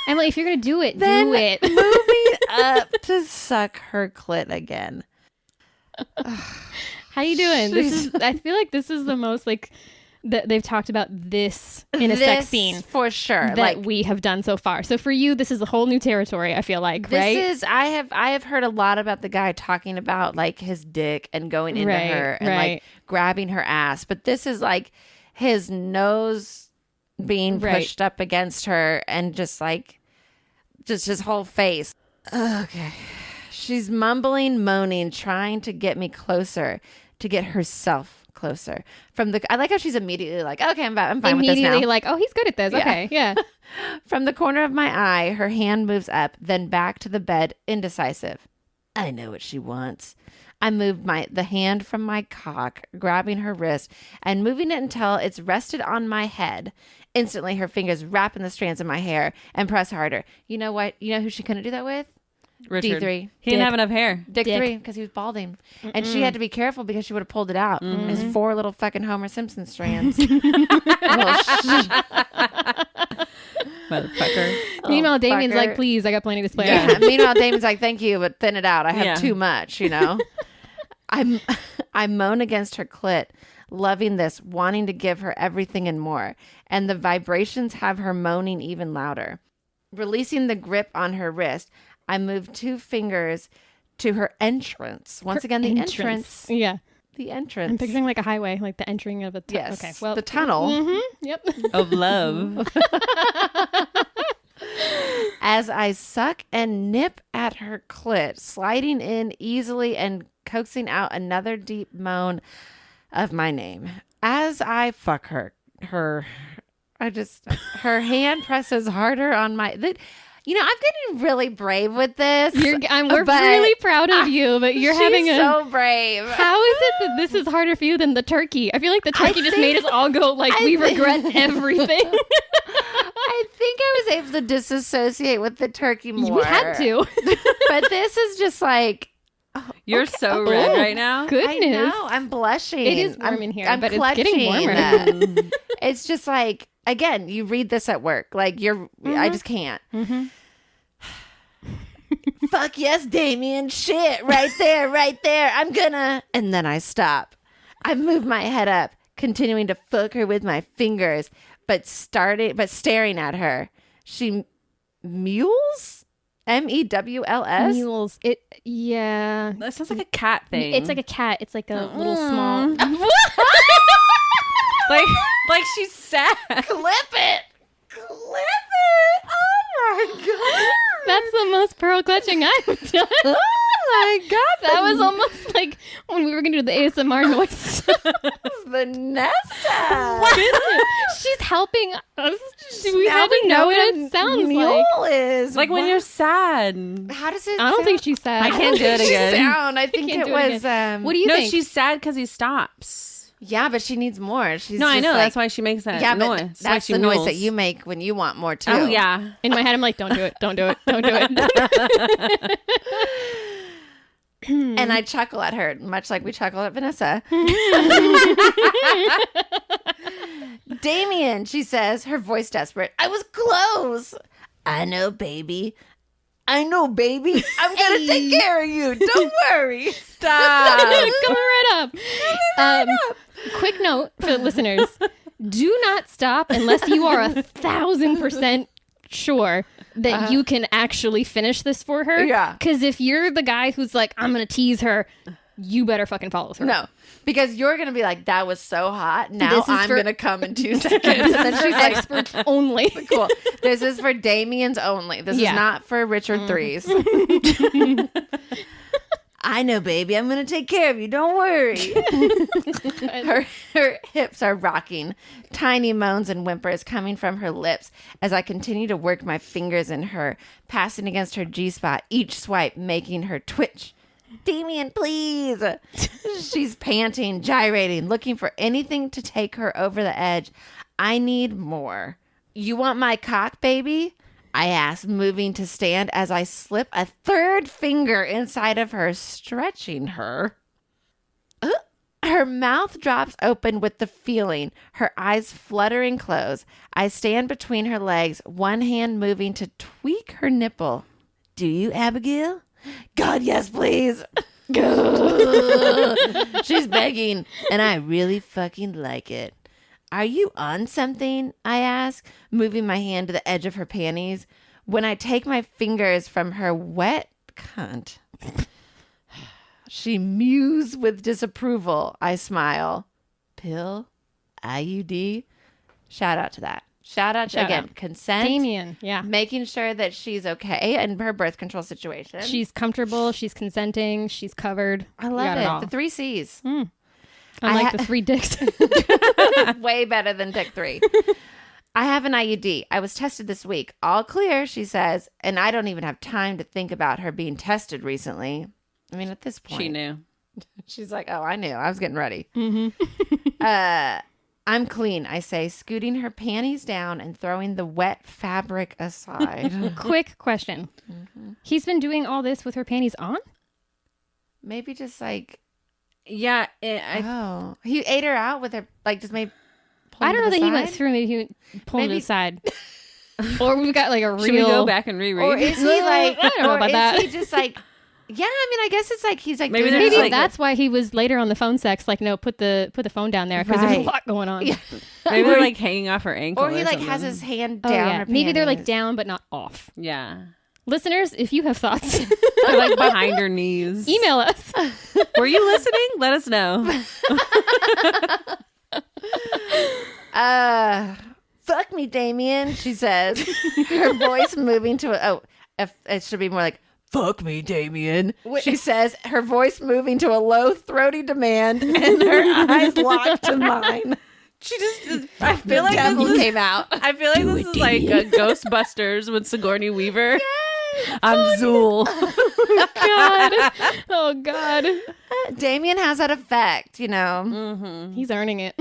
Emily, if you're going to do it, then do it. Moving up to suck her clit again. How you doing? I feel like this is the most like that they've talked about this in a sex scene for sure that like we have done so far. So for you, this is a whole new territory. I feel like I have heard a lot about the guy talking about like his dick and going into her and like grabbing her ass, but this is like his nose being pushed up against her and just his whole face. Okay, she's mumbling, moaning, trying to get me closer, to get herself closer. I like how she's immediately like, okay, I'm fine with this now. Immediately like, oh, he's good at this. Yeah. Okay, yeah. From the corner of my eye, her hand moves up, then back to the bed, indecisive. I know what she wants. I moved the hand from my cock, grabbing her wrist and moving it until it's rested on my head. Instantly, her fingers wrap in the strands of my hair and press harder. You know what? You know who she couldn't do that with? Richard. D3. He didn't have enough hair. Dick 3, because he was balding. And she had to be careful because she would have pulled it out. His 4 little fucking Homer Simpson strands. Motherfucker. Meanwhile, Damien's like, please, I got plenty to spare. Yeah. Meanwhile, Damien's like, thank you, but thin it out. I have too much, you know? I moan against her clit, loving this, wanting to give her everything and more. And the vibrations have her moaning even louder. Releasing the grip on her wrist, I move 2 fingers to her entrance. Once again, the entrance. Yeah. The entrance. I'm picturing like a highway, like the entering of a tunnel. Yes. Okay. Well, the tunnel. Mm-hmm, yep. Of love. As I suck and nip at her clit, sliding in easily and coaxing out another deep moan of my name. As I fuck her hand presses harder on my... I'm getting really brave with this. We're really proud of you, but you're having so brave. How is it that this is harder for you than the turkey? I feel like the turkey just made us all go like we regret everything. I think I was able to disassociate with the turkey more. We had to. But this is just like... You're so red right now. Goodness. I know. I'm blushing. It is warm in here, I'm but clutching. It's getting warmer. It's just like, again, you read this at work. Like I just can't. Mm-hmm. Fuck yes, Damien. Shit. Right there. Right there. I'm gonna. And then I stop. I move my head up, continuing to fuck her with my fingers, but staring at her. She mewls? MEWLS? Mules. Yeah. That sounds like a cat thing. It's like a cat. It's like a little small. like she's sad. Clip it. Oh my god. That's the most pearl clutching I've done. Oh my god. That was almost like when we were going to do the ASMR noise. Vanessa. She's helping us. We had to know what it sounds mule like. is. Like when you're sad. How does it I don't sound? think she's sad. I can't do it again. Sound. I think it was. What do you think? No, she's sad because he stops. Yeah, but she needs more. She's No, just I know. like, That's why she makes that noise. But that's the noise that you make when you want more too. Oh, yeah. In my head, I'm like, don't do it. Don't do it. Don't do it. And I chuckle at her, much like we chuckle at Vanessa. Damien, she says, her voice desperate. I was close. I know, baby. I'm going to take care of you. Don't worry. Stop. Coming right up. Quick note for the listeners. Do not stop unless you are 1,000% sure that you can actually finish this for her. Yeah. Because if you're the guy who's like, I'm going to tease her, you better fucking follow through. No, because you're going to be like, that was so hot. Now I'm going to come in 2 seconds. And then she's experts only. Cool. This is for Damien's only. This is not for Richard Three's. I know, baby. I'm going to take care of you. Don't worry. Her hips are rocking. Tiny moans and whimpers coming from her lips as I continue to work my fingers in her, passing against her G-spot, each swipe making her twitch. Damien, please. She's panting, gyrating, looking for anything to take her over the edge. I need more. You want my cock, baby? I asked, moving to stand as I slip a third finger inside of her, stretching her. Her mouth drops open with the feeling, her eyes fluttering close. I stand between her legs, one hand moving to tweak her nipple. Do you, Abigail? God, yes, please. She's begging, and I really fucking like it. Are you on something? I ask, moving my hand to the edge of her panties. When I take my fingers from her wet cunt, she mews with disapproval. I smile. Pill? IUD? Shout out to that. Shout out to consent. Damien, yeah. Making sure that she's okay in her birth control situation. She's comfortable. She's consenting. She's covered. I love it. The 3 C's. Unlike the 3 dicks. Way better than Dick 3. I have an IUD. I was tested this week. All clear, she says. And I don't even have time to think about her being tested recently. I mean, at this point. She knew. She's like, oh, I knew. I was getting ready. I'm clean, I say, scooting her panties down and throwing the wet fabric aside. Quick question. He's been doing all this with her panties on? Maybe just like... Yeah. He ate her out with her, like just maybe... I don't know that he went through. Maybe he pulled it aside. Or we've got like a real... Should we go back and reread? Or is he like... I don't know about that. Is he just like... Yeah, I mean, I guess it's like he's like... Maybe that's why he was later on the phone sex. Like, no, put the phone down there because there's a lot going on. Yeah. Maybe they're like hanging off her ankle. Or he like something. has his hand down her Maybe they're like panties. down but not off. Yeah. Listeners, if you have thoughts, They're like behind her knees. email us. Were you listening? Let us know. Fuck me, Damien, she says, her voice moving to it should be more like, fuck me, Damien. She says, her voice moving to a low, throaty demand, and her eyes locked to mine. She just, I feel like Devil this is, came out. I feel like this is like Ghostbusters with Sigourney Weaver. I'm Zool. God. Oh, God. Damien has that effect, you know. Mm-hmm. He's earning it.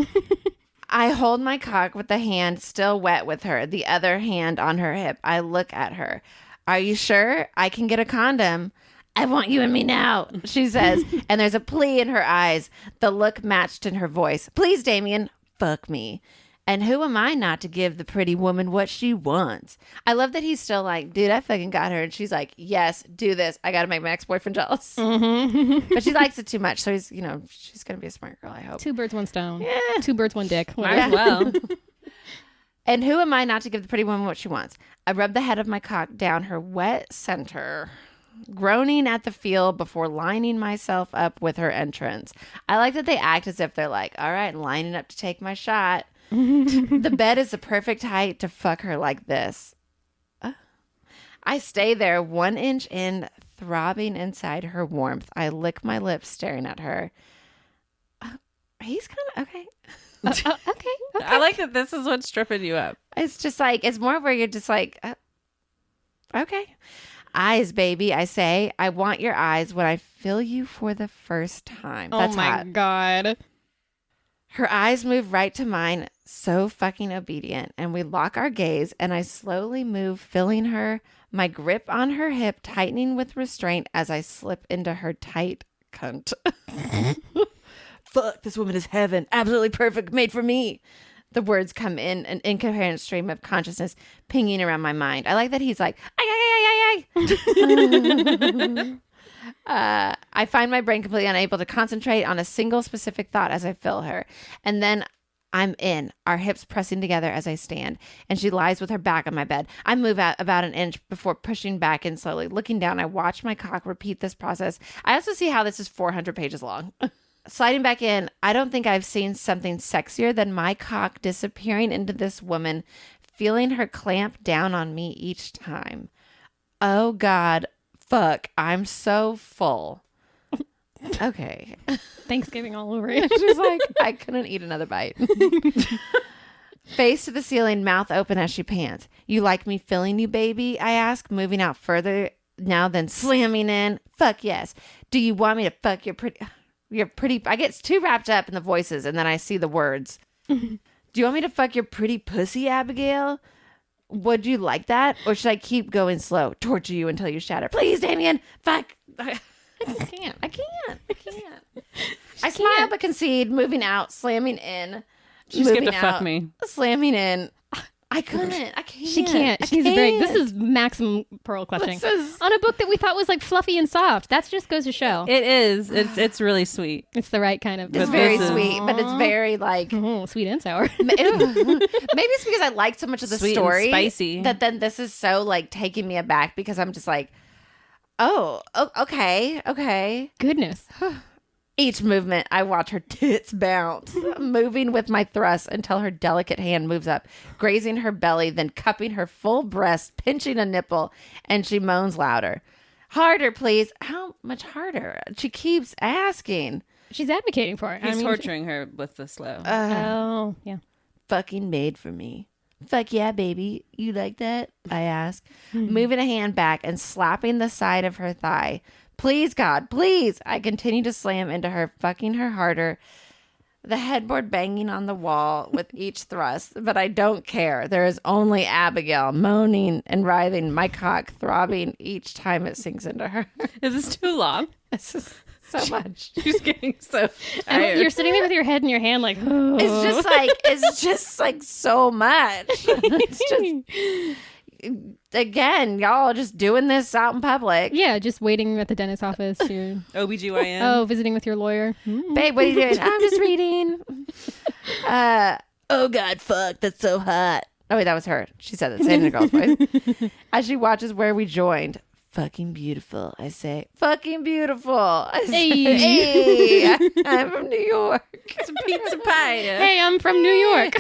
I hold my cock with the hand still wet with her, the other hand on her hip. I look at her. Are you sure? I can get a condom. I want you and me now, she says. And there's a plea in her eyes, the look matched in her voice. Please, Damien, fuck me. And who am I not to give the pretty woman what she wants? I love that he's still like, dude, I fucking got her. And she's like, yes, do this. I got to make my ex-boyfriend jealous. Mm-hmm. But she likes it too much. So he's, you know, she's going to be a smart girl, I hope. 2 birds, 1 stone. Yeah. 2 birds, 1 dick. Might as well. And who am I not to give the pretty woman what she wants? I rub the head of my cock down her wet center, groaning at the feel before lining myself up with her entrance. I like that they act as if they're like, all right, lining up to take my shot. The bed is the perfect height to fuck her like this. I stay there 1 inch in, throbbing inside her warmth. I lick my lips, staring at her. He's kind of okay. Okay. I like that this is what's stripping you up. It's just like, it's more where you're just like, okay. Eyes, baby, I say. I want your eyes when I feel you for the first time. That's oh my hot. God. Her eyes move right to mine, so fucking obedient, and we lock our gaze, and I slowly move, filling her, my grip on her hip tightening with restraint as I slip into her tight cunt. Fuck, this woman is heaven. Absolutely perfect, made for me. The words come in an incoherent stream of consciousness pinging around my mind. I like that he's like, ay, ay, ay, ay, ay. I find my brain completely unable to concentrate on a single specific thought as I fill her. And then I'm in, our hips pressing together as I stand, and she lies with her back on my bed. I move out about an inch before pushing back in slowly. Looking down, I watch my cock repeat this process. I also see how this is 400 pages long. Sliding back in, I don't think I've seen something sexier than my cock disappearing into this woman, feeling her clamp down on me each time. Oh, God. Fuck, I'm so full. Okay. Thanksgiving all over it. She's like, I couldn't eat another bite. Face to the ceiling, mouth open as she pants. You like me filling you, baby? I ask, moving out further now than slamming in. Fuck yes. Do you want me to fuck your pretty... I get too wrapped up in the voices and then I see the words. Do you want me to fuck your pretty pussy, Abigail? Would you like that? Or should I keep going slow? Torture you until you shatter. Please, Damien. Fuck. I can't. I smile but concede, moving out, slamming in. She's going to fuck me. Slamming in. I can't. She can't. She needs a break. This is maximum pearl clutching. On a book that we thought was like fluffy and soft. That just goes to show. It is. It's really sweet. It's the right kind of. It's very sweet, but it's very like sweet and sour. Maybe it's because I like so much of the Sweet story, and spicy. that then this is so like taking me aback because I'm just like, oh, okay. Goodness. Each movement, I watch her tits bounce, moving with my thrust until her delicate hand moves up, grazing her belly, then cupping her full breast, pinching a nipple, and she moans louder. Harder, please. How much harder? She keeps asking. She's advocating for it. He's torturing her with the slow. Oh, yeah. Fucking made for me. Fuck yeah, baby. You like that? I ask, moving a hand back and slapping the side of her thigh. Please, God, please. I continue to slam into her, fucking her harder, the headboard banging on the wall with each thrust, but I don't care. There is only Abigail moaning and writhing, my cock throbbing each time it sinks into her. Is this too long? This is so much. She's getting so And tired. you're sitting there with your head in your hand like, oh. It's just like so much. It's just... Again, y'all just doing this out in public. Yeah, just waiting at the dentist's office. You're, OBGYN. oh, visiting with your lawyer. Babe, what are you doing? I'm just reading. Oh, God, fuck. That's so hot. Oh, wait, that was her. She said it. Say it in a girl's voice. As she watches where we joined. Fucking beautiful, I say. Fucking beautiful. I say, hey, I'm from New York. It's a pizza pie. Hey, I'm from New York.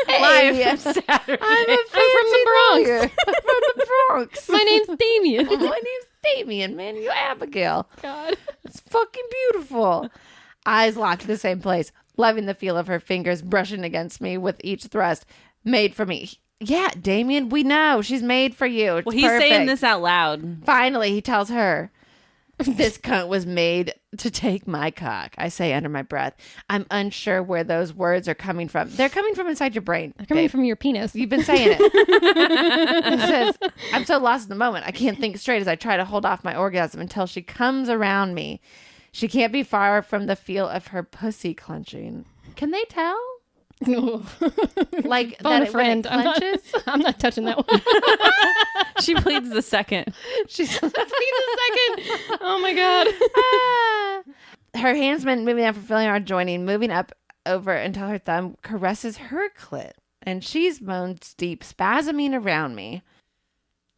Hey, Live from Saturday. I'm from the Bronx. I'm from the Bronx. My name's Damien. My name's Damien, man. You're Abigail. God. It's fucking beautiful. Eyes locked to the same place, loving the feel of her fingers brushing against me with each thrust. Made for me. Yeah, Damien, we know. She's made for you. It's Well, he's perfect. saying this out loud. Finally, he tells her, this cunt was made to take my cock. I say under my breath. I'm unsure where those words are coming from. They're coming from inside your brain. They're coming from your penis. You've been saying it. It says, I'm so lost in the moment. I can't think straight as I try to hold off my orgasm until she comes around me. She can't be far from the feel of her pussy clenching. Can they tell? No. Like Phone that a friend. when it clenches? I'm not touching that one. She pleads the second. She's Wait a second. Oh my God. Her hands moving down from feeling our joining, moving up over until her thumb caresses her clit. And she's moans deep, spasming around me.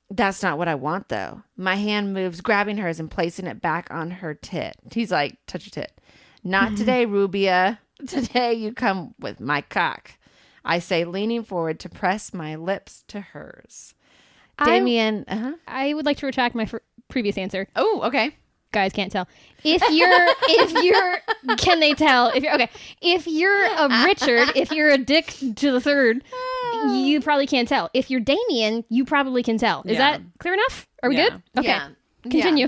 That's not what I want, though. My hand moves, grabbing hers and placing it back on her tit. He's like, touch your tit. Not today, Rubia. Today you come with my cock. I say, leaning forward to press my lips to hers. Damien. I would like to retract my previous answer. Oh, okay. Guys can't tell. Can they tell? If you're a Richard, if you're a dick to the third, you probably can't tell. If you're Damien, you probably can tell. Is that clear enough? Are we good? Okay. Yeah. Continue.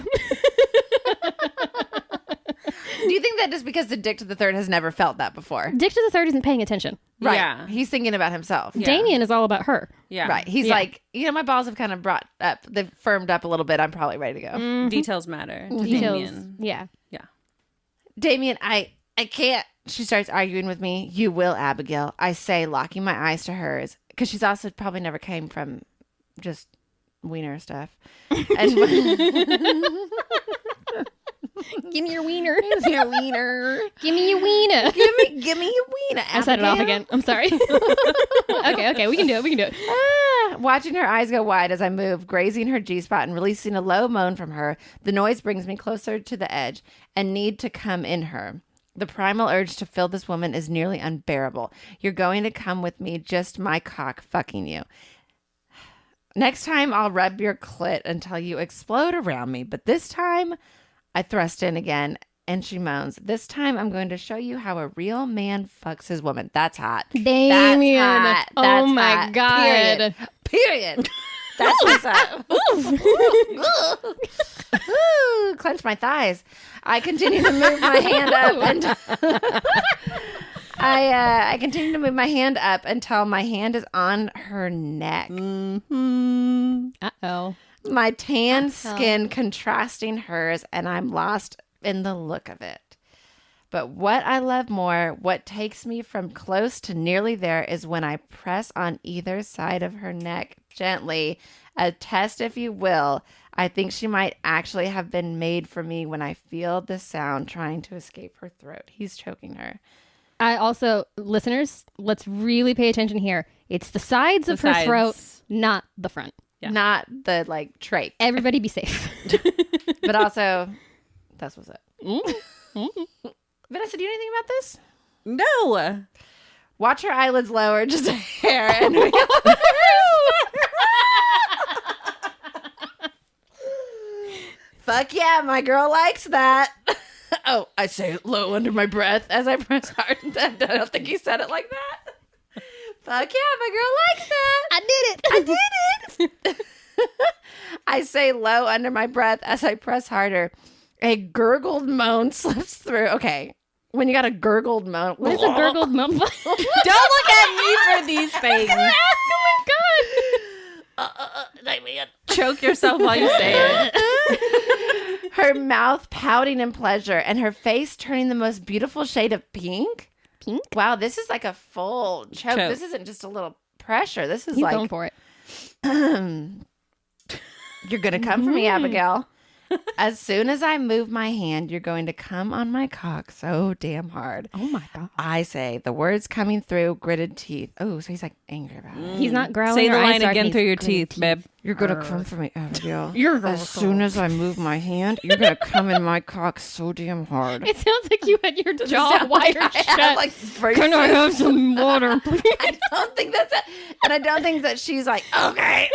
Do you think that just because the dick to the third has never felt that before? Dick to the third isn't paying attention. Right. Yeah. He's thinking about himself. Yeah. Damien is all about her. Yeah. Right. He's like, my balls have kind of brought up, they've firmed up a little bit. I'm probably ready to go. Details matter. Details. Damien. Yeah. Yeah. Damien, I can't. She starts arguing with me. You will, Abigail. I say, locking my eyes to hers. Because she's also probably never came from just wiener stuff. And Give me your wiener. your wiener. Give me your wiener. Give me your wiener, Abigail. I said it off again. I'm sorry. Okay. We can do it. Watching her eyes go wide as I move, grazing her G-spot and releasing a low moan from her, the noise brings me closer to the edge and need to come in her. The primal urge to fill this woman is nearly unbearable. You're going to come with me, just my cock fucking you. Next time, I'll rub your clit until you explode around me. But this time, I thrust in again, and she moans. This time, I'm going to show you how a real man fucks his woman. That's hot. Damien. That's hot. Oh That's my hot. God. Period. That's what's up. Ooh, clench my thighs. I continue to move my hand up and I continue to move my hand up until my hand is on her neck. Uh-oh. My tan skin contrasting hers, and I'm lost in the look of it. But what I love more, what takes me from close to nearly there, is when I press on either side of her neck gently, a test if you will. I think she might actually have been made for me when I feel the sound trying to escape her throat. He's choking her. I also, listeners, let's really pay attention here. It's the sides of her throat, not the front. Yeah. Not the trape. Everybody be safe. But also, that's what's up. Vanessa, do you know anything about this? No. Watch her eyelids lower just a hair. And fuck yeah, my girl likes that. Oh, I say it low under my breath as I press hard. I don't think he said it like that. Fuck yeah, my girl likes that. I did it. I say low under my breath as I press harder. A gurgled moan slips through. Okay. When you got a gurgled moan. What is a gurgled moan? Don't look at me for these things. Oh my God. Choke yourself while you say it. Her mouth pouting in pleasure and her face turning the most beautiful shade of pink. Pink? Wow, this is like a full choke. This isn't just a little pressure. This is He's like going for it. You're gonna come for me, Abigail. As soon as I move my hand, you're going to come on my cock so damn hard. Oh my God. I say, the words coming through gritted teeth. Oh, so he's like angry about it. He's not growling. Say the or line eyes again dark, through your he's gritted teeth, babe. You're going to come for me, Abigail. You're gonna As soon as I move my hand, you're going to come in my cock so damn hard. It sounds like you had your jaw wired I shut. have, like, Can I have some water, please? I don't think that's it. And I don't think that she's like, okay.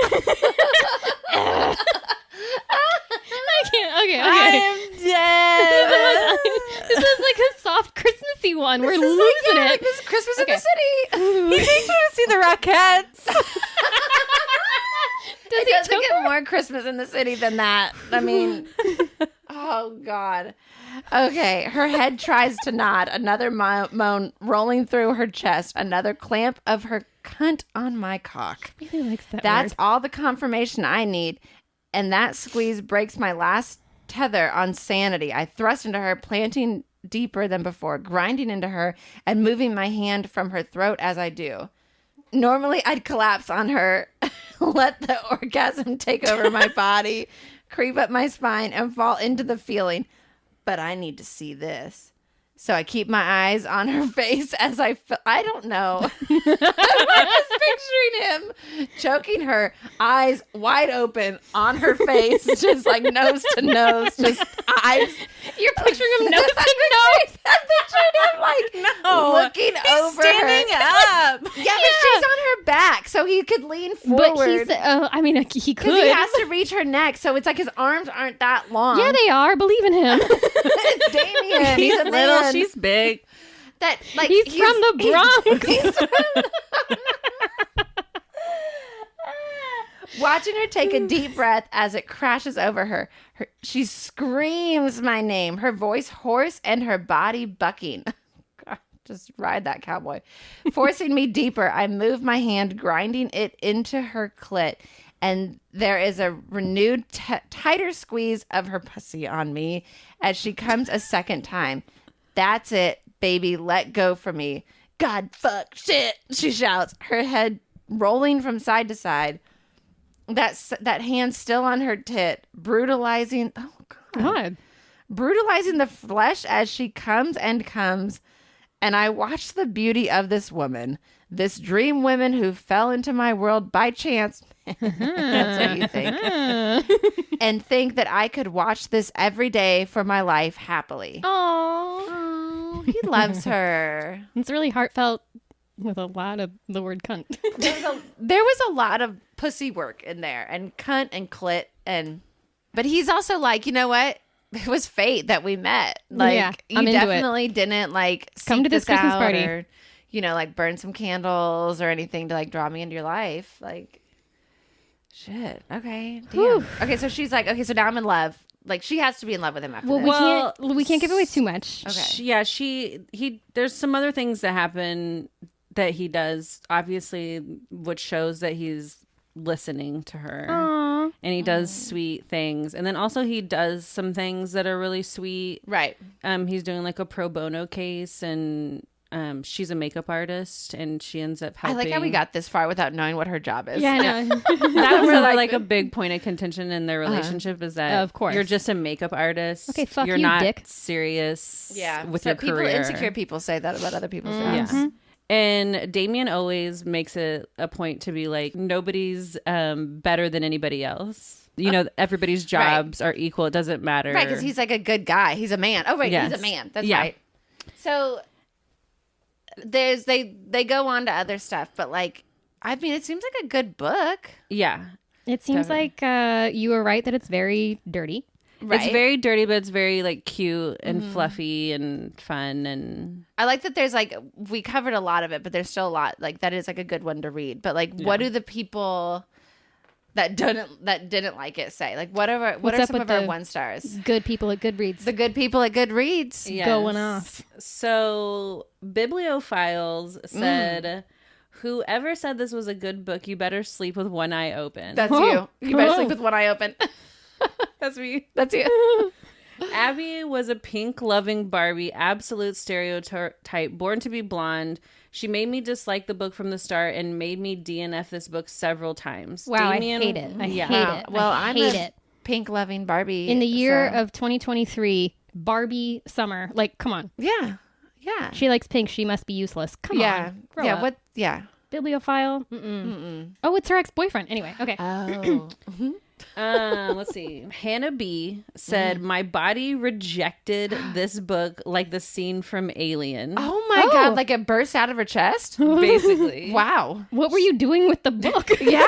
I can't. Okay. I am dead. This is like a soft Christmassy one. We're losing Like it. this Christmas in Okay. the city. He takes me to see the Rockettes. Does It he doesn't choke get more Christmas in the city than that. I mean, oh God. Okay, her head tries to nod. Another moan rolling through her chest. Another clamp of her cunt on my cock. He really likes that That's word. all the confirmation I need. And that squeeze breaks my last tether on sanity. I thrust into her, planting deeper than before, grinding into her and moving my hand from her throat as I do. Normally, I'd collapse on her, let the orgasm take over my body, creep up my spine, and fall into the feeling. But I need to see this. So I keep my eyes on her face as I don't know. I'm just picturing him choking her, eyes wide open on her face, just like nose to nose, just eyes. You're picturing him nose to nose. I'm picturing him like looking over Standing her. up. Yeah, but she's on her back, so he could lean forward. But he's, I mean, he could. because he has to reach her neck, so it's like his arms aren't that long. Yeah, they are. Believe in him. It's Damien. He's a little, man. she's big. That like He's from the Bronx. he's from- Watching her take a deep breath as it crashes over her, she screams my name, her voice hoarse and her body bucking. God, just ride that cowboy. Forcing me deeper, I move my hand, grinding it into her clit, and there is a renewed tighter squeeze of her pussy on me as she comes a second time. That's it, baby. Let go from me. God, fuck, shit, she shouts, her head rolling from side to side. That hand still on her tit, brutalizing. Oh, God. Brutalizing the flesh as she comes and comes. And I watch the beauty of this woman, this dream woman who fell into my world by chance. That's what you think. And think that I could watch this every day for my life happily. Oh, He loves her. it's really heartfelt with a lot of the word cunt. There was a lot of pussy work in there, and cunt and clit, but he's also like, you know what? It was fate that we met. Like, Yeah, you I'm into it. definitely didn't like Come to this Christmas out party. or, like burn some candles or anything to like draw me into your life. Like, shit. Okay. Damn. Whew. Okay. So she's like, okay, so now I'm in love. Like, she has to be in love with him after Well, this. we can't give away too much. Okay. There's some other things that happen that he does, obviously, which shows that he's listening to her. Aww. And he does sweet things. And then also he does some things that are really sweet. Right. He's doing like a pro bono case, and she's a makeup artist, and she ends up I helping. like how we got this far without knowing what her job is. Yeah, I know. That was like a big point of contention in their relationship is that Of course. you're just a makeup artist. Okay, fuck you're you, not dick. serious Yeah. with so your people, career. insecure people say that about other people's Yeah. jobs. And Damien always makes it a point to be like, nobody's better than anybody else. Everybody's jobs are equal. It doesn't matter. Right, because he's like a good guy. He's a man. Oh, right, Yes. he's a man. That's Yeah. right. So they go on to other stuff, but like, I mean, it seems like a good book. Yeah. It seems like you were right that it's very dirty. Right. It's very dirty, but it's very like cute and fluffy and fun. And I like that there's like, we covered a lot of it, but there's still a lot. Like, that is like a good one to read. But like, what do the people that didn't like it say? Like, what are up some with of our the 1 stars? Good people at Goodreads. The good people at Goodreads. Yes. Going off. So Bibliophiles said, whoever said this was a good book, you better sleep with one eye open. That's you. You better sleep with one eye open. That's me. That's you. Abby was a pink-loving Barbie, absolute stereotype, born to be blonde. She made me dislike the book from the start and made me DNF this book several times. Wow, Damien, I hate it. I yeah. hate it. Well, I I'm hate a- it. pink loving Barbie. In the year of 2023, Barbie summer. Like, come on. Yeah. Yeah. She likes pink. She must be useless. Come on. Grow up. What? Yeah. Bibliophile. Mm-mm. Oh, it's her ex-boyfriend. Anyway. Okay. Oh. Let's see. Hannah B said, my body rejected this book like the scene from Alien. Oh my God. Like it burst out of her chest? Basically. Wow. What were you doing with the book? Yeah.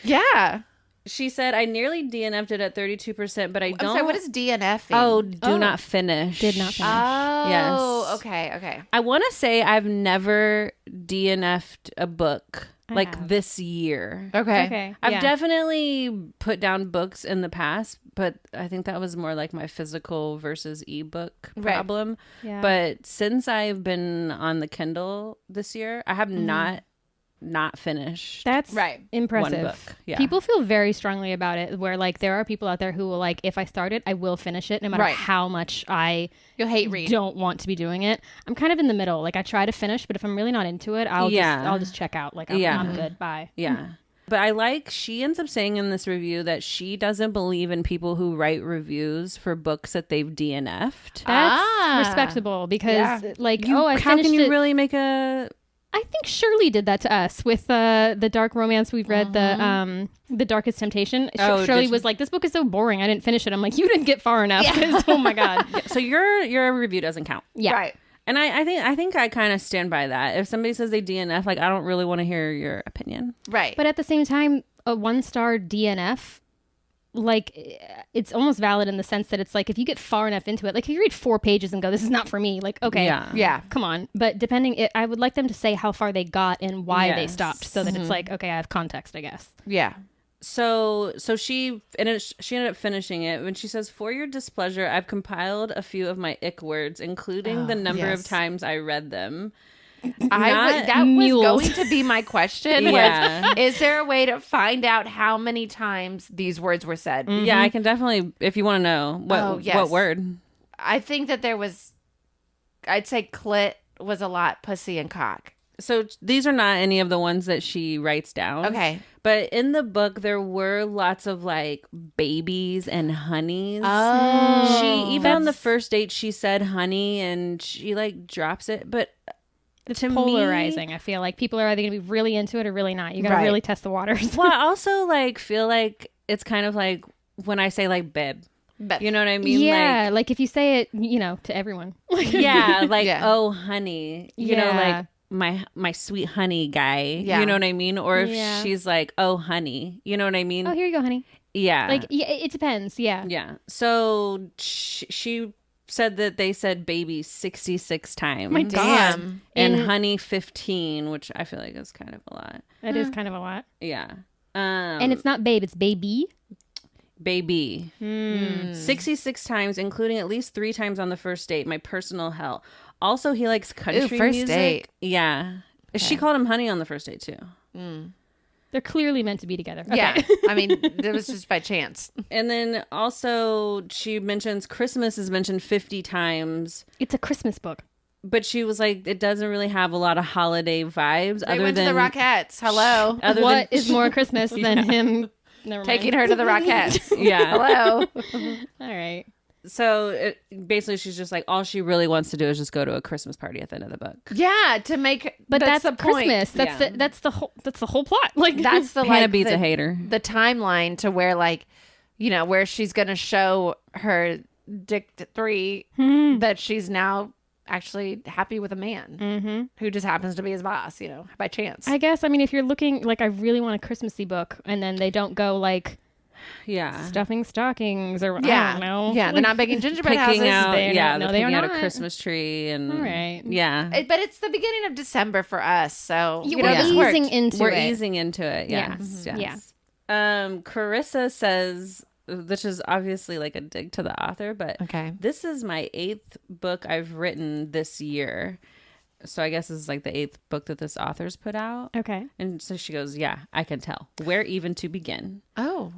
Yeah. She said, I nearly DNF'd it at 32%, but I don't. I'm sorry, what is DNF? Oh, do not finish. Did not finish. Oh. Yes. Okay. I want to say I've never DNF'd a book like this year. Okay. I've definitely put down books in the past, but I think that was more like my physical versus ebook problem. Yeah. But since I've been on the Kindle this year, I have not finished. That's impressive. One book. Yeah. People feel very strongly about it, where like there are people out there who will like, if I start it, I will finish it no matter how much you'll hate read. Don't want to be doing it. I'm kind of in the middle. Like I try to finish, but if I'm really not into it, I'll just check out. Like I'm good. Bye. Yeah. But I like, she ends up saying in this review that she doesn't believe in people who write reviews for books that they've DNF'd. That's respectable because like, I how finished can you it. really make a... I think Shirley did that to us with the dark romance we've read, the Darkest Temptation. Shirley was like, "This book is so boring. I didn't finish it." I'm like, "You didn't get far enough." Oh my God! So your review doesn't count. Yeah, right. And I think I kind of stand by that. If somebody says they DNF, like I don't really want to hear your opinion. Right. But at the same time, a 1-star DNF, like it's almost valid in the sense that it's like if you get far enough into it, like if you read 4 pages and go, this is not for me, like okay, yeah, come on. But I would like them to say how far they got and why they stopped, so that it's like, okay, I have context, I guess. Yeah. So she ended up finishing it when she says, for your displeasure, I've compiled a few of my ick words, including the number of times I read them. That mules. was going to be my question. Is there a way to find out how many times these words were said? Mm-hmm. Yeah, I can definitely, if you want to know. What word? I think that there was, I'd say clit was a lot, pussy and cock. So these are not any of the ones that she writes down. Okay. But in the book, there were lots of like babies and honeys. Oh. Even on the first date, she said honey and she like drops it. But it's polarizing. I feel like people are either going to be really into it or really not. You got to really test the waters. Well, I also like feel like it's kind of like when I say like babe. You know what I mean? Yeah, like if you say it, to everyone. Oh honey, you know, like my sweet honey guy. You know what I mean? Or if she's like, oh honey, you know what I mean? Oh, here you go, honey. Yeah. Like it depends. Yeah. Yeah. So she said that they said baby 66 times. My God. And honey 15, which I feel like is kind of a lot. That is kind of a lot. Yeah. And it's not babe, it's baby. Baby. 66 times, including at least 3 times on the first date. My personal hell. Also, he likes country first music. Date. Yeah. Okay. She called him honey on the first date, too. They're clearly meant to be together. Okay. Yeah. I mean, it was just by chance. And then also, she mentions Christmas is mentioned 50 times. It's a Christmas book. But she was like, it doesn't really have a lot of holiday vibes. They went to the Rockettes. Hello. What is more Christmas than him taking her to the Rockettes? Yeah. Hello. All right. So basically, she's just like, all she really wants to do is just go to a Christmas party at the end of the book. Yeah, to make. But that's the Christmas. Point. That's the whole plot. Like that's the Hannah B's a hater. The timeline to where where she's gonna show her Dick 3 that she's now actually happy with a man who just happens to be his boss, by chance. I guess. I mean, if you're looking like I really want a Christmassy book, and then they don't go like. Yeah, stuffing stockings or I don't know. Yeah, they're not baking gingerbread houses. They're picking out a Christmas tree and all right. Yeah, but it's the beginning of December for us, so we're easing into it. We're easing into it. Yes. Yeah. Carissa says, which is obviously like a dig to the author, but this is my 8th book I've written this year. So I guess this is like the 8th book that this author's put out. Okay. And so she goes, yeah, I can tell. Where even to begin? Oh.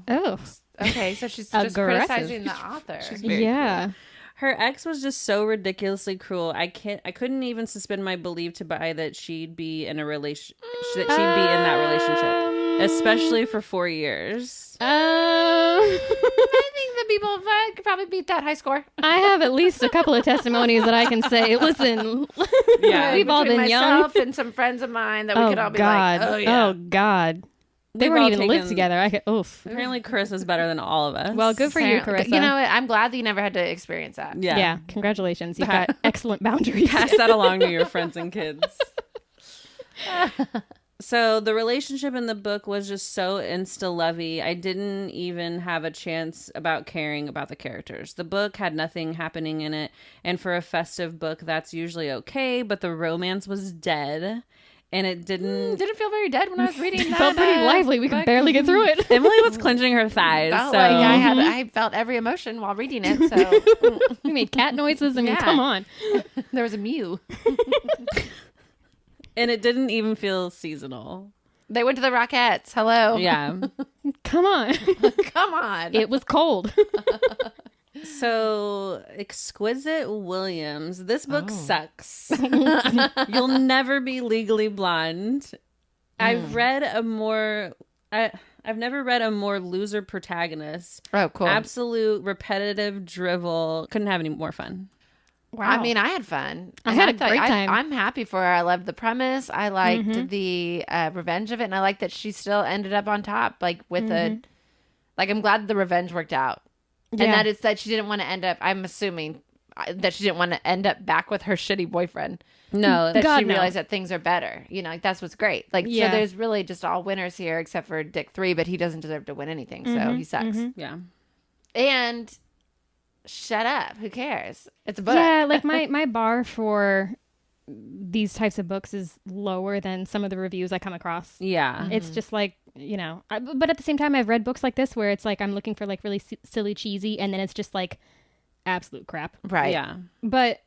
Okay, so she's just criticizing the author. She's very cruel. Her ex was just so ridiculously cruel. I couldn't even suspend my belief to buy that she'd be in a that she'd be in that relationship. especially for 4 years. I think the people could probably beat that high score. I have at least a couple of testimonies that I can say, listen, we've all been young. And some friends of mine that we could all be God. like, oh, yeah. Oh, God. They We've weren't all even live taken- together. Oof. Apparently, Carissa's better than all of us. Well, good for you, Carissa. You know what? I'm glad that you never had to experience that. Yeah. Congratulations. You've got excellent boundaries. Pass that along to your friends and kids. So the relationship in the book was just so insta-lovey. I didn't even have a chance about caring about the characters. The book had nothing happening in it. And for a festive book, that's usually okay. But the romance was dead. And it didn't feel very dead when I was reading It that. felt pretty lively. We could barely get through it. Emily was clenching her thighs. Felt So like I felt every emotion while reading it. So We made cat noises. I mean, Yeah. come on. there was a mew. and it didn't even feel seasonal. They went to the Rockettes. Hello. Yeah. Come on. Come on. It was cold. So, Exquisite Williams. This book sucks. You'll never be legally blonde. I've read a more... I've never read a more loser protagonist. Oh, cool. Absolute repetitive drivel. Couldn't have any more fun. Wow. I mean, I had fun. I And had a thought- great time. I'm happy for her. I loved the premise. I liked the revenge of it. And I like that she still ended up on top. Like, with a... Like, I'm glad the revenge worked out. Yeah. And that is that she didn't want to end up... I'm assuming that she didn't want to end up back with her shitty boyfriend. No. That God, she no. realized that things are better. You know, like, that's what's great. Like, Yeah. so there's really just all winners here except for Dick 3, but he doesn't deserve to win anything. So he sucks. Yeah. And shut up. Who cares? It's a book. Yeah, like my bar for these types of books is lower than some of the reviews I come across. Yeah. It's just like, you know, but at the same time, I've read books like this where it's like I'm looking for like really silly, cheesy, and then it's just like absolute crap. Right. Yeah. But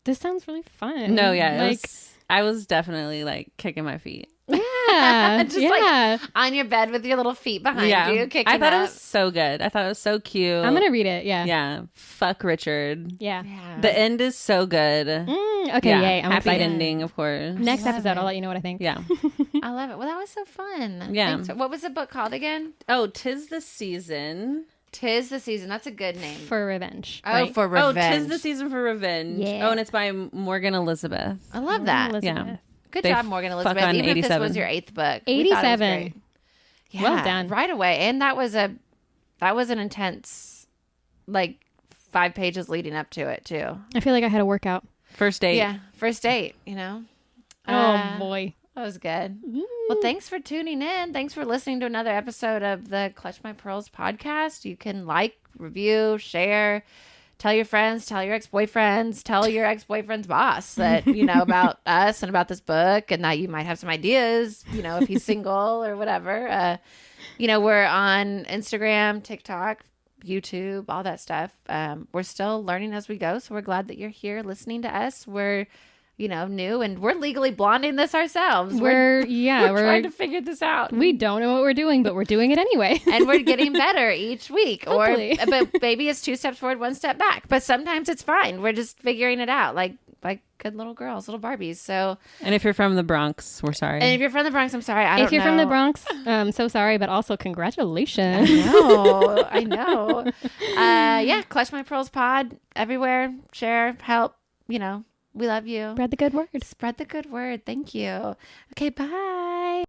this sounds really fun. No, yeah. like I was definitely like kicking my feet. yeah, Just yeah. like on your bed with your little feet behind you, kicking I thought up. it was so good. I thought it was so cute. I'm gonna read it. Yeah, Yeah. Fuck Richard. yeah. Yeah. The end is so good. Okay, yeah. yay! I'm Happy excited. ending, of course. Next Love episode, it. I'll let you know what I think. Yeah. I love it. Well, that was so fun. Yeah. Thanks. What was the book called again? Oh, 'Tis the Season. 'Tis the Season. That's a good name. For revenge. oh, right? for revenge. Oh, 'Tis the Season for Revenge. Yeah. Oh, and it's by Morgan Elizabeth. I love that. Elizabeth. Yeah. Good They job, Morgan fuck Elizabeth. on Even if this 87. was your 8th book. We thought it was 87. great. Yeah, Well done. Right away. And that was an intense, like, 5 pages leading up to it, too. I feel like I had a workout. First date. Yeah. First date, you know? Oh boy. That was good. Well, thanks for tuning in. Thanks for listening to another episode of the Clutch My Pearls podcast. You can like, review, share, tell your friends, tell your ex-boyfriends, tell your ex-boyfriend's boss that, you know, about us and about this book and that you might have some ideas, you know, if he's single or whatever. You know, we're on Instagram, TikTok, YouTube, all that stuff. We're still learning as we go. So we're glad that you're here listening to us. We're, you know, new and we're legally blonding this ourselves. We're trying to figure this out. we don't know what we're doing, but we're doing it anyway. And we're getting better each week. Hopefully. But maybe it's 2 steps forward, 1 step back. But sometimes it's fine. We're just figuring it out like good little girls, little Barbies. So, And if you're from the Bronx, we're sorry. and if you're from the Bronx, I'm sorry. I don't If you're from the know. Bronx, so sorry, but also congratulations. I know. Yeah, Clutch My Pearls pod everywhere. Share, help. You know, we love you. Spread the good word. Spread the good word. Thank you. Okay, bye.